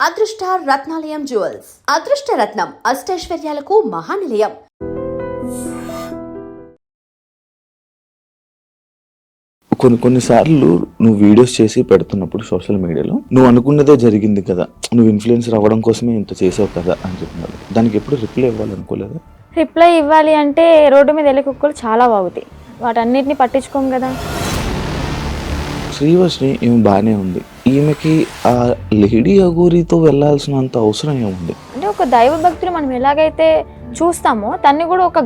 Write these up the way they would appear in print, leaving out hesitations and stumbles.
అదృష్ట రత్నాలయం జ్యువెల్స్ అదృష్ట రత్నం అష్టైశ్వర్యాలకు మహానిలయం. కొన్నిసార్లు నువ్వు వీడియోస్ చేసి పెడుతున్నప్పుడు సోషల్ మీడియాలో నువ్వు అనుకున్నదే జరిగింది కదా, నువ్వు ఇన్ఫ్లుయెన్సర్ అవ్వడం కోసమే ఇంత చేసావు కదా అని చెప్తున్నారు. దానికి ఎప్పుడు రిప్లై ఇవ్వాలనుకోలేదా? రిప్లై ఇవ్వాలి అంటే రోడ్డు మీద వెళ్ళే కుక్కలు చాలా బాగుతాయి, వాటన్నిటిని పట్టించుకోం కదా. శ్రీవర్షిని ఈమె బాగానే ఉంది, ఈమెకి ఆ లేడీ అఘోరితో వెళ్ళాల్సినంత అవసరం ఏముంది? అంటే ఒక దైవ భక్తులు మనం ఎలాగైతే చూస్తామో తన్ని కూడా ఒక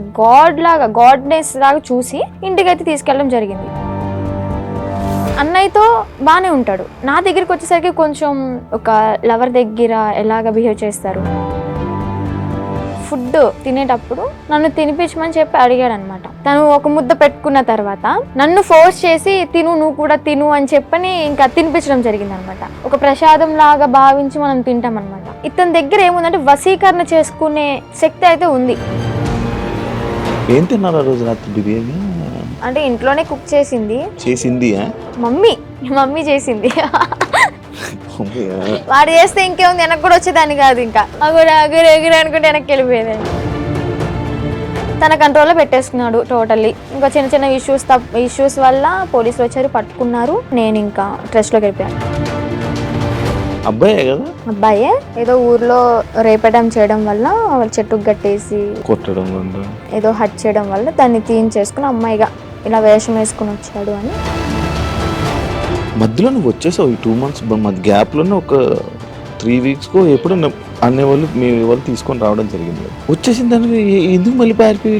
గాడ్నెస్ లాగా చూసి ఇంటికైతే తీసుకెళ్ళడం జరిగింది. అన్నయ్యతో బాగానే ఉంటాడు, నా దగ్గరికి వచ్చేసరికి కొంచెం ఒక లవర్ దగ్గర ఎలాగ బిహేవ్ చేస్తారు. ఫుడ్ తినేటప్పుడు నన్ను తినిపించమని చెప్పి అడిగాడు అనమాట. తను ఒక ముద్ద పెట్టుకున్న తర్వాత నన్ను ఫోర్స్ చేసి నువ్వు కూడా తిను అని చెప్పని ఇంకా తినిపించడం జరిగింది అనమాట. ఒక ప్రసాదం లాగా భావించి మనం తింటాం అనమాట. ఇతని దగ్గర ఏముందంటే వశీకరణ చేసుకునే శక్తి అయితే ఉంది. ఏం తిన్నారు ఆ రోజు రాత్రి? బిర్యానీ అంటే ఇంట్లోనే కుక్ చేసింది మమ్మీ చేసింది. వాడు చేస్తే ఇంకేముంది, వెనక్కి కూడా వచ్చేదాన్ని కాదు, ఇంకా అగురు అనుకుంటే వెనక్కి వెళ్ళిపోయేదాన్ని. తన కంట్రోల్లో పెట్టేసుకున్నాడు టోటల్లీ. ఇంకా చిన్న చిన్న ఇష్యూస్ వల్ల పోలీసులు వచ్చారు, పట్టుకున్నారు. నేను ఇంకా ట్రస్ట్లోకి వెళ్ళిపోయాను. అబ్బాయే ఏదో ఊర్లో రేపడం చేయడం వల్ల చెట్టుకు కట్టేసి కొట్టడం ఏదో హట్ చేయడం వల్ల దాన్ని తీయించేసుకుని అమ్మాయిగా ఇలా వేషం వేసుకుని వచ్చాడు అని. మధ్యలో నువ్వు వచ్చేసావు ఈ 2 months మధ్య గ్యాప్లోనే ఒక 3 weeks ఎప్పుడు అనేవాళ్ళు మీ వాళ్ళు తీసుకొని రావడం జరిగింది. వచ్చేసిన దానికి ఎందుకు మళ్ళీ పారిపోయి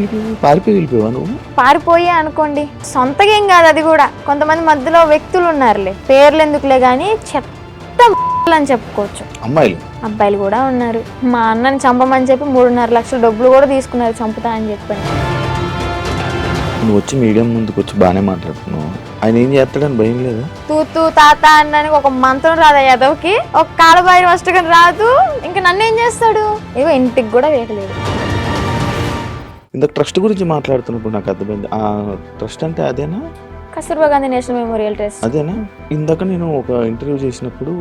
వెళ్ళిపోయావా నువ్వు? పారిపోయే అనుకోండి, సొంతగా ఏం కాదు అది కూడా. కొంతమంది మధ్యలో వ్యక్తులు ఉన్నారులే, పేర్లు ఎందుకులే కానీ చెత్త అని చెప్పుకోవచ్చు. అబ్బాయిలు కూడా ఉన్నారు. మా అన్నని చంపమని చెప్పి 3.5 లక్షల డబ్బులు కూడా తీసుకున్నారు చంపుతా అని చెప్పండి. నువ్వు వచ్చి మీడియం ముందుకు వచ్చి బాగానే మాట్లాడుతున్నావు, ఆయన ఏం చేస్తాడని భయం లేదా? తూ తాత అన్నానికి ఒక మంత్రం రాదా యాదవ్కి, ఒక కాలబాయి వస్తుగా రాదు, ఇంకా నన్ను ఏం చేస్తాడు? ఏవో ఇంటికి కూడా వేయలేదు. ఇందాక ట్రస్ట్ గురించి మాట్లాడుతున్నప్పుడు నాకు అర్థమైంది. ఆ ట్రస్ట్ అంటే అదేనా? Kasturba Gandhi national memorial trust అదేనా? ఇందాక నేను ఒక ఇంటర్వ్యూ చేసినప్పుడు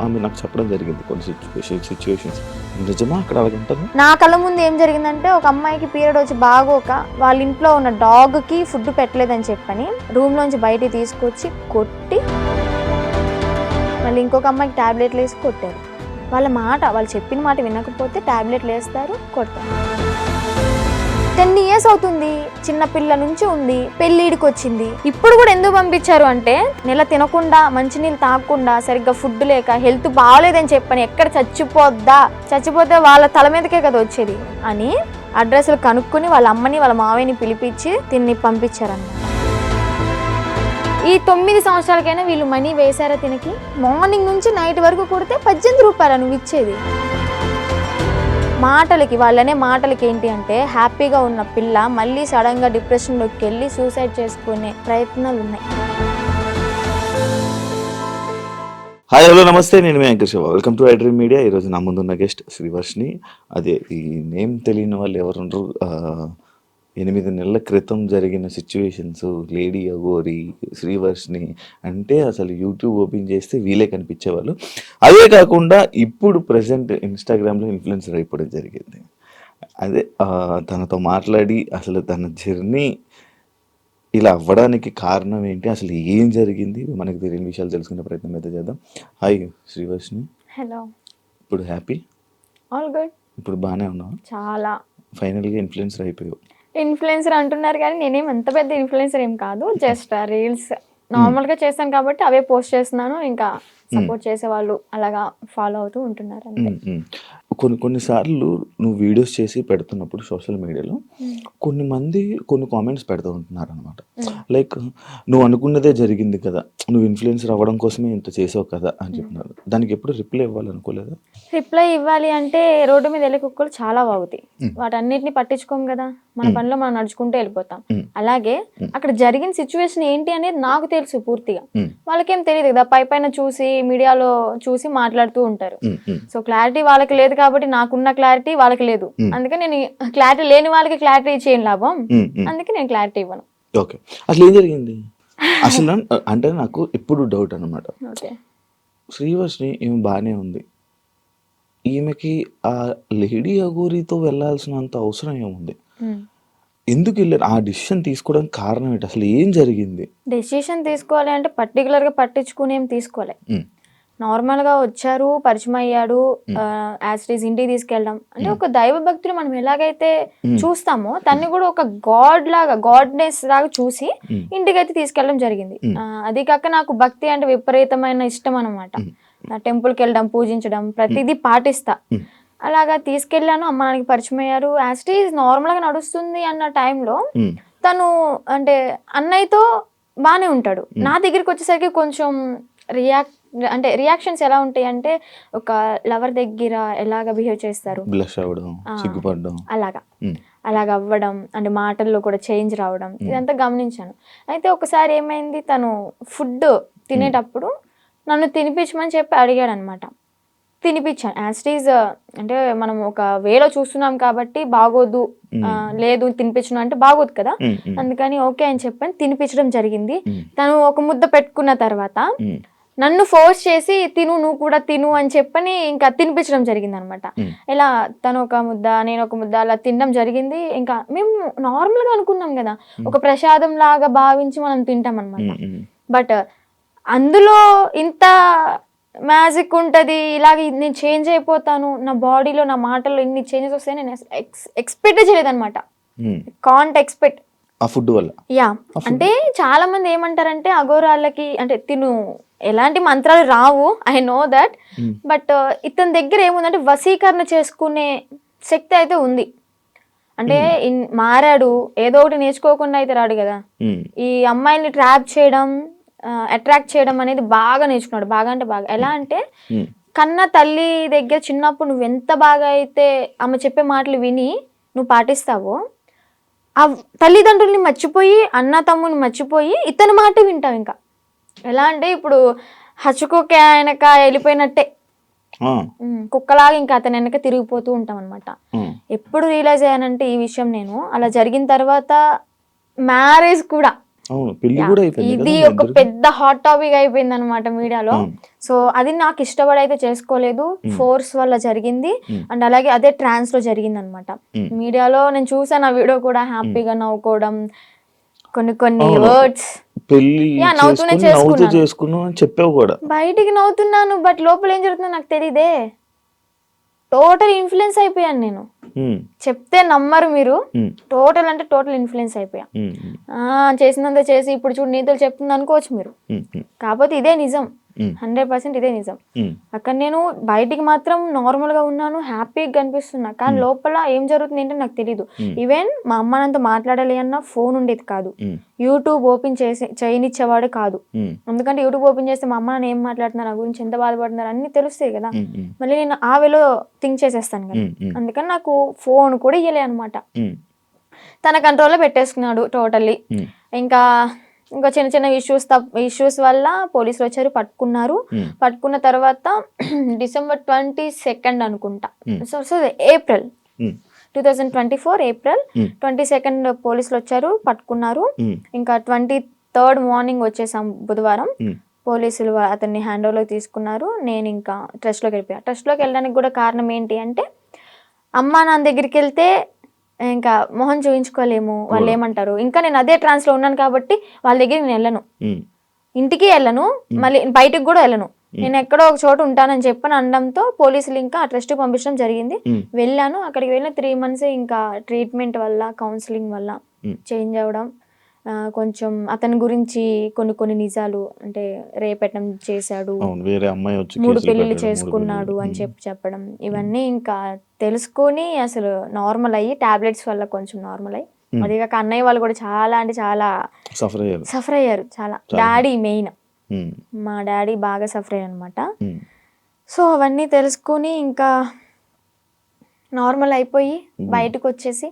ఆమె నాకు చెప్పడం జరిగింది కొన్ని సిచ్యువేషన్స్. నిజమా అక్కడ అలాగ ఉంటుంది? నా కళ్ళ ముందు ఏం జరిగిందంటే, ఒక అమ్మాయికి పీరియడ్ వచ్చి బాగోక వాళ్ళ ఇంట్లో ఉన్న డాగ్కి ఫుడ్ పెట్టలేదని చెప్పని రూమ్లోంచి బయటికి తీసుకొచ్చి కొట్టి మళ్ళీ ఇంకొక అమ్మాయికి టాబ్లెట్లు వేసి కొట్టారు. వాళ్ళు చెప్పిన మాట వినకపోతే టాబ్లెట్లు వేస్తారు, కొడతారు. 10 years అవుతుంది, చిన్న పిల్ల నుంచి ఉంది, పెళ్ళిడికి వచ్చింది. ఇప్పుడు కూడా ఎందుకు పంపించారు అంటే, నెల తినకుండా మంచినీళ్ళు తాగకుండా సరిగ్గా ఫుడ్ లేక హెల్త్ బాగోలేదని చెప్పని ఎక్కడ చచ్చిపోతే వాళ్ళ తల మీదకే కదా వచ్చేది అని అడ్రస్లు కనుక్కొని వాళ్ళ అమ్మని వాళ్ళ మావయ్యని పిలిపించి తిన్ని పంపించారన్నమాట. ఈ 9 సంవత్సరాలకైనా వీళ్ళు మనీ వేశారా తినకి? మార్నింగ్ నుంచి నైట్ వరకు కొడితే 18 రూపాయలు నువ్వు ఇచ్చేది. వాళ్ళనే మాటలకి ఏంటి అంటే, హ్యాపీగా ఉన్న పిల్ల మళ్ళీ సడన్గా డిప్రెషన్లోకి వెళ్ళి సూసైడ్ చేసుకునే ప్రయత్నాలు ఉన్నాయి. హాయ్ హలో నమస్తే, నేను మీ anchor Shiva. Welcome to iDream media. ఈరోజు నా ముందున్న గెస్ట్ శ్రీవర్షిని. అదే ఈ నేమ్ తెలియని వాళ్ళు ఎవరుండ్రు. 8 నెలల క్రితం జరిగిన సిచ్యువేషన్స్, లేడీ అఘోరి, శ్రీవర్షిని అంటే అసలు యూట్యూబ్ ఓపెన్ చేస్తే వీలే కనిపించేవాళ్ళు. అదే కాకుండా ఇప్పుడు ప్రజెంట్ ఇన్స్టాగ్రామ్లో ఇన్ఫ్లుయెన్సర్ అయిపోవడం జరిగింది. అదే తనతో మాట్లాడి అసలు తన జర్నీ ఇలా అవ్వడానికి కారణం ఏంటి, అసలు ఏం జరిగింది, మనకు తెలియని విషయాలు తెలుసుకునే ప్రయత్నం అయితే చేద్దాం. హాయ్ శ్రీవర్షిని. హలో. ఇప్పుడు హ్యాపీ? All good. ఇప్పుడు బాగానే ఉన్నావు? చాలా. ఫైనల్గా ఇన్ఫ్లుయెన్సర్ అయిపోయావు. ఇన్ఫ్లుయెన్సర్ అంటున్నారు కానీ నేనేం అంత పెద్ద ఇన్ఫ్లుయెన్సర్ ఏం కాదు, జస్ట్ రీల్స్ నార్మల్గా చేస్తాను కాబట్టి అవే పోస్ట్ చేస్తున్నాను. ఇంకా సపోర్ట్ చేసే వాళ్ళు అలాగా ఫాలో అవుతూ ఉంటున్నారు అంతే. కొన్నిసార్లు నువ్వు వీడియోస్ చేసి పెడుతున్నప్పుడు సోషల్ మీడియాలో కొన్ని కామెంట్స్ పెడుతూ ఉంటున్నారు అనమాట. లైక్ నువ్వు అనుకున్నదే జరిగింది కదా, నువ్వు ఇన్ఫ్లుయెన్సర్ అవ్వడం కోసమే ఇంత చేసావు కదా అని చెప్తున్నారు. దానికి ఎప్పుడు రిప్లై ఇవ్వాలనుకోలేదా? రిప్లై ఇవ్వాలి అంటే రోడ్డు మీద వెళ్ళే కుక్కలు చాలా బాగుతాయి, వాటన్నిటిని పట్టించుకోం కదా, మన పనిలో మనం నడుచుకుంటూ వెళ్ళిపోతాం. అలాగే అక్కడ జరిగిన సిచ్యువేషన్ ఏంటి అనేది నాకు తెలుసు పూర్తిగా, వాళ్ళకేం తెలియదు కదా, పైన చూసి మీడియాలో చూసి మాట్లాడుతూ ఉంటారు. సో క్లారిటీ వాళ్ళకి లేదు కాబట్టి నాకున్న క్లారిటీ వాళ్ళకి లేదు, అందుకే నేను క్లారిటీ లేని వాళ్ళకి క్లారిటీ చేయను లాభం, అందుకే నేను క్లారిటీ ఇవ్వను. ఓకే, అసలు ఏం జరిగింది అసలు అంటే నాకు ఎప్పుడు డౌట్ అనమాట. శ్రీవర్షిని ఏమి బాగానే ఉంది, ఈమెకి ఆ లేడీ అఘోరీతో వెళ్ళాల్సినంత అవసరం ఏముంది? ఎందుకు వెళ్ళారు? ఆ డిసిషన్ తీసుకోవడానికి కారణం ఏంటి? అసలు ఏం జరిగింది? డెసిషన్ తీసుకోవాలి అంటే పర్టికులర్గా పట్టించుకుని ఏం తీసుకోలే. నార్మల్గా వచ్చారు, పరిచయం అయ్యాడు, యాజ్ ఇట్ ఈస్ ఇంటికి తీసుకెళ్ళడం అంటే ఒక దైవ భక్తులు మనం ఎలాగైతే చూస్తామో తన్ని కూడా ఒక గాడ్నెస్ లాగా చూసి ఇంటికి అయితే తీసుకెళ్ళడం జరిగింది. అది కాక నాకు భక్తి అంటే విపరీతమైన ఇష్టం అనమాట. టెంపుల్కి వెళ్ళడం, పూజించడం ప్రతిదీ పాటిస్తా. అలాగా తీసుకెళ్ళాను, అమ్మ నాన్నకి పరిచయం అయ్యారు. యాజ్ ఇట్ ఈస్ నార్మల్గా నడుస్తుంది అన్న టైంలో తను అంటే అన్నయ్యతో బాగానే ఉంటాడు. నా దగ్గరికి వచ్చేసరికి కొంచెం రియాక్షన్స్ ఎలా ఉంటాయి అంటే ఒక లవర్ దగ్గర ఎలాగ బిహేవ్ చేస్తారు, బ్లష్ అవ్వడం, సిగ్గుపడడం, అలాగ అవ్వడం అంటే మాటల్లో కూడా చేంజ్ రావడం ఇదంతా గమనించాను. అయితే ఒకసారి ఏమైంది, తను ఫుడ్ తినేటప్పుడు నన్ను తినిపించమని చెప్పి అడిగాడు అనమాట. తినిపించాను. యాజ్ ఇట్ ఈజ్ అంటే మనం ఒక వేలో చూస్తున్నాం కాబట్టి బాగోదు, లేదు తినిపించను అంటే బాగోదు కదా, అందుకని ఓకే అని చెప్పని తినిపించడం జరిగింది. తను ఒక ముద్ద పెట్టుకున్న తర్వాత నన్ను ఫోర్స్ చేసి తిను, నువ్వు కూడా తిను అని చెప్పని ఇంకా తినిపించడం జరిగింది అనమాట. ఇలా తను ఒక ముద్ద, నేను ఒక ముద్ద అలా తినడం జరిగింది. ఇంకా మేము నార్మల్గా అనుకున్నాం కదా, ఒక ప్రసాదం లాగా భావించి మనం తింటాం అనమాట. బట్ అందులో ఇంత మ్యాజిక్ ఉంటుంది, ఇలాగ నేను చేంజ్ అయిపోతాను, నా బాడీలో నా మాటల్లో ఇన్ని చేంజెస్ వస్తాయని నేను ఎక్స్పెక్ట్ చేయలేదన్నమాట. కాంట్ ఎక్స్పెక్ట్ ఆ ఫుడ్ వల్ల. యా, అంటే చాలా మంది ఏమంటారంటే అఘోరాలకి అంటే తిను ఎలాంటి మంత్రాలు రావు, ఐ నో దట్, బట్ ఇతని దగ్గర ఏముందంటే వశీకరణ చేసుకునే శక్తి అయితే ఉంది. అంటే మారాడు, ఏదో ఒకటి నేర్చుకోకుండా అయితే రాడు కదా. ఈ అమ్మాయిని ట్రాప్ చేయడం, అట్రాక్ట్ చేయడం అనేది బాగా నేర్చుకున్నాడు. బాగా అంటే బాగా. ఎలా అంటే కన్న తల్లి దగ్గర చిన్నప్పుడు నువ్వు ఎంత బాగా అయితే ఆమె చెప్పే మాటలు విని నువ్వు పాటిస్తావో, ఆ తల్లిదండ్రుల్ని మర్చిపోయి, అన్న తమ్ముని మర్చిపోయి ఇతని మాట వింటావు. ఇంకా ఎలా అంటే ఇప్పుడు హచ్చుకోకే ఆయనక వెళ్ళిపోయినట్టే, కుక్కలాగా ఇంకా అతని వెనక తిరిగిపోతూ ఉంటాం అనమాట. ఎప్పుడు రియలైజ్ అయ్యానంటే ఈ విషయం నేను అలా జరిగిన తర్వాత మ్యారేజ్ కూడా ఇది ఒక పెద్ద హాట్ టాపిక్ అయిపోయింది అనమాట మీడియాలో. సో అది నాకు ఇష్టపడి అయితే చేసుకోలేదు, ఫోర్స్ వల్ల జరిగింది. అండ్ అలాగే అదే ట్రాన్స్ లో జరిగింది అనమాట. మీడియాలో నేను చూసాను ఆ వీడియో కూడా, హ్యాపీగా నవ్వుకోవడం, కొన్ని వర్డ్స్ నవ్వుతూనే చేసుకున్నాను, బయటికి నవ్వుతున్నాను, బట్ లోపల ఏం జరుగుతుందో నాకు తెలియదే. టోటల్ ఇన్ఫ్లుయెన్స్ అయిపోయాను నేను. చెప్తే నమ్మరు మీరు, టోటల్ అంటే టోటల్ ఇన్ఫ్లుయెన్స్ అయిపోయా. చేసినంత చేసి ఇప్పుడు చూడు నీతులు చెప్తుంది అనుకోవచ్చు మీరు, కాకపోతే ఇదే నిజం, 100% ఇదే నిజం. అక్కడ నేను బయటికి మాత్రం నార్మల్ గా ఉన్నాను, హ్యాపీగా కనిపిస్తున్నా, కానీ లోపల ఏం జరుగుతుంది ఏంటో నాకు తెలీదు. ఈవెన్ మా అమ్మ నాతో మాట్లాడాలి అన్న ఫోన్ ఉండేది కాదు, యూట్యూబ్ ఓపెన్ చేయనిచ్చేవాడు కాదు. ఎందుకంటే యూట్యూబ్ ఓపెన్ చేస్తే మా అమ్మ నాన్న ఏం మాట్లాడుతున్నారు, నా గురించి ఎంత బాధపడుతున్నారు అన్ని తెలుస్తాయి కదా. మళ్ళీ నేను ఆ వేలో థింక్ చేసేస్తాను కదా, అందుకని నాకు ఫోన్ కూడా ఇయ్యలే అనమాట. తన కంట్రోల్లో పెట్టేసుకున్నాడు టోటల్లీ. ఇంకా చిన్న చిన్న ఇష్యూస్ వల్ల పోలీసులు వచ్చారు, పట్టుకున్నారు. పట్టుకున్న తర్వాత December 22 అనుకుంటా, ఏప్రిల్ 2024 ఏప్రిల్ 22 పోలీసులు వచ్చారు, పట్టుకున్నారు. ఇంకా 23rd మార్నింగ్ వచ్చేసాం బుధవారం. పోలీసులు అతన్ని హ్యాండ్ ఓవర్లోకి తీసుకున్నారు. నేను ఇంకా ట్రస్ట్లోకి వెళ్ళిపోయా. ట్రస్ట్లోకి వెళ్ళడానికి కూడా కారణం ఏంటి అంటే, అమ్మా నాన్న దగ్గరికి వెళ్తే ఇంకా మొహం చూయించుకోలేము, వాళ్ళు ఏమంటారు. ఇంకా నేను అదే ట్రాన్స్లో ఉన్నాను కాబట్టి వాళ్ళ దగ్గర నేను వెళ్ళను, ఇంటికి వెళ్ళను, మళ్ళీ బయటకు కూడా వెళ్ళను, నేను ఎక్కడో ఒక చోట ఉంటానని చెప్పని అనడంతో పోలీసులు ఇంకా ఆ ట్రస్ట్కి పంపించడం జరిగింది. వెళ్ళాను. అక్కడికి వెళ్ళిన 3 months ఇంకా ట్రీట్మెంట్ వల్ల, కౌన్సిలింగ్ వల్ల చేంజ్ అవ్వడం, కొంచెం అతని గురించి కొన్ని నిజాలు అంటే రేపెట్టడం చేశాడు, 3 పెళ్లిళ్ళు చేసుకున్నాడు అని చెప్పడం, ఇవన్నీ ఇంకా తెలుసుకొని అసలు నార్మల్ అయ్యి టాబ్లెట్స్ వల్ల కొంచెం నార్మల్ అయ్యి, అదిగాక అన్నయ్య వాళ్ళు కూడా చాలా అంటే చాలా సఫర్ అయ్యారు. చాలా డాడీ మెయిన్, మా డాడీ బాగా సఫర్ అయ్యారు అనమాట. సో అవన్నీ తెలుసుకొని ఇంకా నార్మల్ అయిపోయి బయటకు వచ్చేసి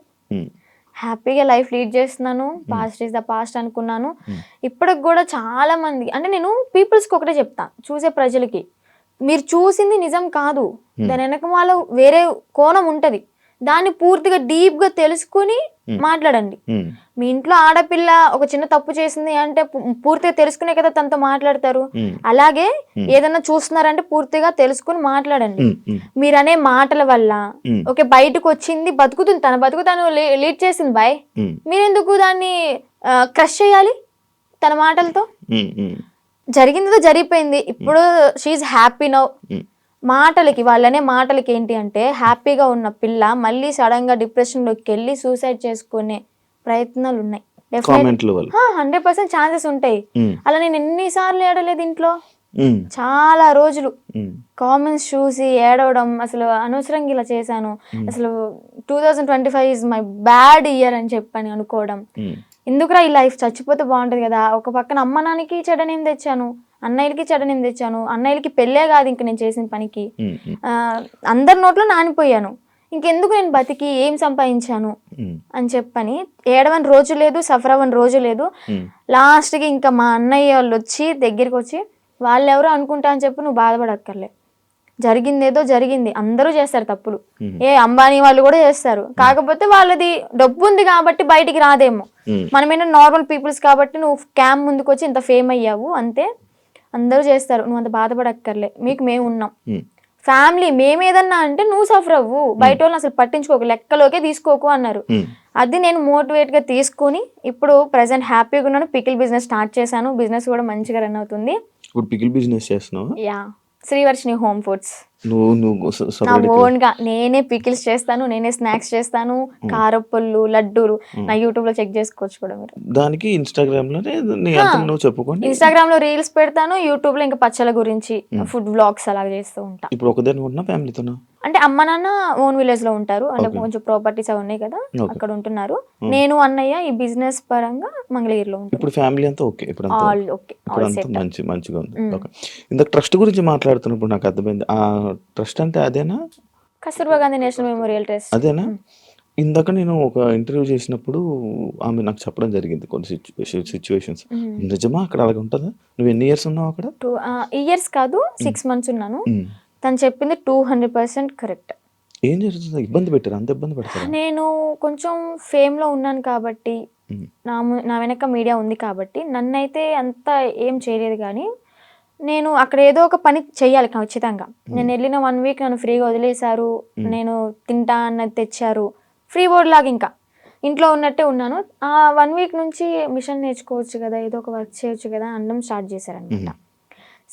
హ్యాపీగా లైఫ్ లీడ్ చేస్తున్నాను. పాస్ట్ ఈజ్ ద పాస్ట్ అనుకున్నాను. ఇప్పటికి కూడా చాలా మంది అంటే నేను పీపుల్స్కి ఒకటే చెప్తా, చూసే ప్రజలకి, మీరు చూసింది నిజం కాదు, దాని వెనక వాళ్ళ వేరే కోణం ఉంటుంది. దాన్ని పూర్తిగా డీప్ గా తెలుసుకుని మాట్లాడండి. మీ ఇంట్లో ఆడపిల్ల ఒక చిన్న తప్పు చేసింది అంటే పూర్తిగా తెలుసుకునే కదా తనతో మాట్లాడతారు. అలాగే ఏదైనా చూస్తున్నారంటే పూర్తిగా తెలుసుకుని మాట్లాడండి. మీరనే మాటల వల్ల ఓకే బయటకు వచ్చింది, బతుకుతుంది, తన బతుకు తను లీడ్ చేసింది బాయ్, మీరెందుకు దాన్ని క్రష్ చేయాలి తన మాటలతో? జరిగిందో జరిగిపోయింది, ఇప్పుడు షీఈ్ హ్యాపీ నౌ. మాటలకి వాళ్ళనే మాటలకి ఏంటి అంటే హ్యాపీగా ఉన్న పిల్ల మళ్ళీ సడన్ గా డిప్రెషన్ లోకి వెళ్ళి సూసైడ్ చేసుకునే ప్రయత్నాలు ఉన్నాయి. 100% ఛాన్సెస్ ఉంటాయి. అలా నేను ఎన్నిసార్లు ఏడలేదు ఇంట్లో, చాలా రోజులు కామెంట్స్ చూసి ఏడవడం, అసలు అనవసరంగా ఇలా చేశాను, అసలు 2025 ఈజ్ మై బ్యాడ్ ఇయర్ అని చెప్పని అనుకోవడం. ఎందుకురా ఈ లైఫ్, చచ్చిపోతే బాగుంటది కదా. ఒక పక్కన అమ్మ నాన్నకి చెడనేం తెచ్చాను, అన్నయ్యలకి చెడనేం తెచ్చాను, అన్నయ్యలకి పెళ్ళే కాదు ఇంక నేను చేసిన పనికి, అందరి నోట్లో నానిపోయాను, ఇంకెందుకు నేను బతికి ఏం సంపాదించాను అని చెప్పని ఏడవని రోజు లేదు, సఫర్ అవ్వని రోజు లేదు. లాస్ట్కి ఇంకా మా అన్నయ్య వాళ్ళు వచ్చి దగ్గరికి వచ్చి వాళ్ళెవరో అనుకుంటా అని చెప్పి నువ్వు బాధపడక్కర్లే, జరిగిందేదో జరిగింది, అందరూ చేస్తారు తప్పులు, అంబానీ వాళ్ళు కూడా చేస్తారు, కాకపోతే వాళ్ళది డబ్బు ఉంది కాబట్టి బయటికి రాదేమో, మనమేనా నార్మల్ పీపుల్స్ కాబట్టి నువ్వు క్యామ్ ముందుకు వచ్చి ఇంత ఫేమ్ అయ్యావు అంతే, అందరూ చేస్తారు, నువ్వు అంత బాధపడక్కర్లే, మీకు మేము ఉన్నాం, ఫ్యామిలీ మేమేదన్నా అంటే నువ్వు సఫర్ అవ్వు, బయట వాళ్ళని అసలు పట్టించుకోకు, లెక్కలోకే తీసుకోకు అన్నారు. అది నేను మోటివేట్ గా తీసుకుని ఇప్పుడు ప్రెసెంట్ హ్యాపీగా ఉన్నాను. పికిల్ బిజినెస్ స్టార్ట్ చేశాను, బిజినెస్ కూడా మంచిగా రన్ అవుతుంది. ఇప్పుడు పికిల్ బిజినెస్ చేస్తున్నావు? Yeah, Srivarshini home foods. నువ్వు నా ఓన్ గా నేనే పికిల్స్ చేస్తాను, నేనే స్నాక్స్ చేస్తాను, కారపళ్ళు, లడ్డూలు, నా యూట్యూబ్ లో చెక్ చేసుకోవచ్చు కూడా మీరు. దానికి ఇన్స్టాగ్రామ్ లో నువ్వు చెప్పుకోండి, ఇన్స్టాగ్రామ్ లో రీల్స్ పెడతాను, యూట్యూబ్ లో ఇంకా పచ్చల గురించి ఫుడ్ వ్లాగ్స్ అలాగే చేస్తూ ఉంటా. ఇప్పుడు ఒకదాని ఉంటున్నా ఫ్యామిలీతోనా? అంటే అమ్మ నాన్న ఓన్ విలేజ్ లో ఉంటారు, అంటే కొంచెం ప్రాపర్టీస్ అవి ఉన్నాయి కదా అక్కడ ఉంటున్నారు. నేను అన్నయ్య ఈ బిజినెస్ పరంగా మంగళగిరిలో ఉంటాను. ఇప్పుడు ఫ్యామిలీ అంతా ఓకే, ఇప్పుడు మంచిగా ఉంది. ఇందాక ట్రస్ట్ గురించి మాట్లాడుతున్నప్పుడు నాకు అర్థమైంది, ఆ ట్రస్ట్ అంటే అదేనా? Kasturba Gandhi national memorial trust అదేనా? ఇందాక నేను ఒక ఇంటర్వ్యూ చేసినప్పుడు ఆమె నాకు చెప్పడం జరిగింది కొన్ని సిచ్యువేషన్స్. నిజమా అక్కడ అలాగే ఉంటుందా? నువ్వు ఎన్ని ఇయర్స్ ఉన్నావు అక్కడ? 2 ఇయర్స్ కాదు, 6 months ఉన్నాను. తను చెప్పింది 200% కరెక్ట్. ఏం జరుగుతుంది? ఇబ్బంది పెట్టారు? అంత ఇబ్బంది పెడతారు? నేను కొంచెం ఫేమ్ లో ఉన్నాను కాబట్టి, నా వెనక మీడియా ఉంది కాబట్టి నన్నైతే అంత ఏం చేయలేదు. కానీ నేను అక్కడ ఏదో ఒక పని చెయ్యాలి ఖచ్చితంగా. నేను వెళ్ళిన 1 week నన్ను ఫ్రీగా వదిలేశారు, నేను తింటా అన్నది తెచ్చారు, ఫ్రీ బోర్డ్ లాగా ఇంకా ఇంట్లో ఉన్నట్టే ఉన్నాను. ఆ 1 week నుంచి మిషన్ నేర్చుకోవచ్చు కదా, ఏదో ఒక వర్క్ చేయొచ్చు కదా అనడం స్టార్ట్ చేశారనమాట.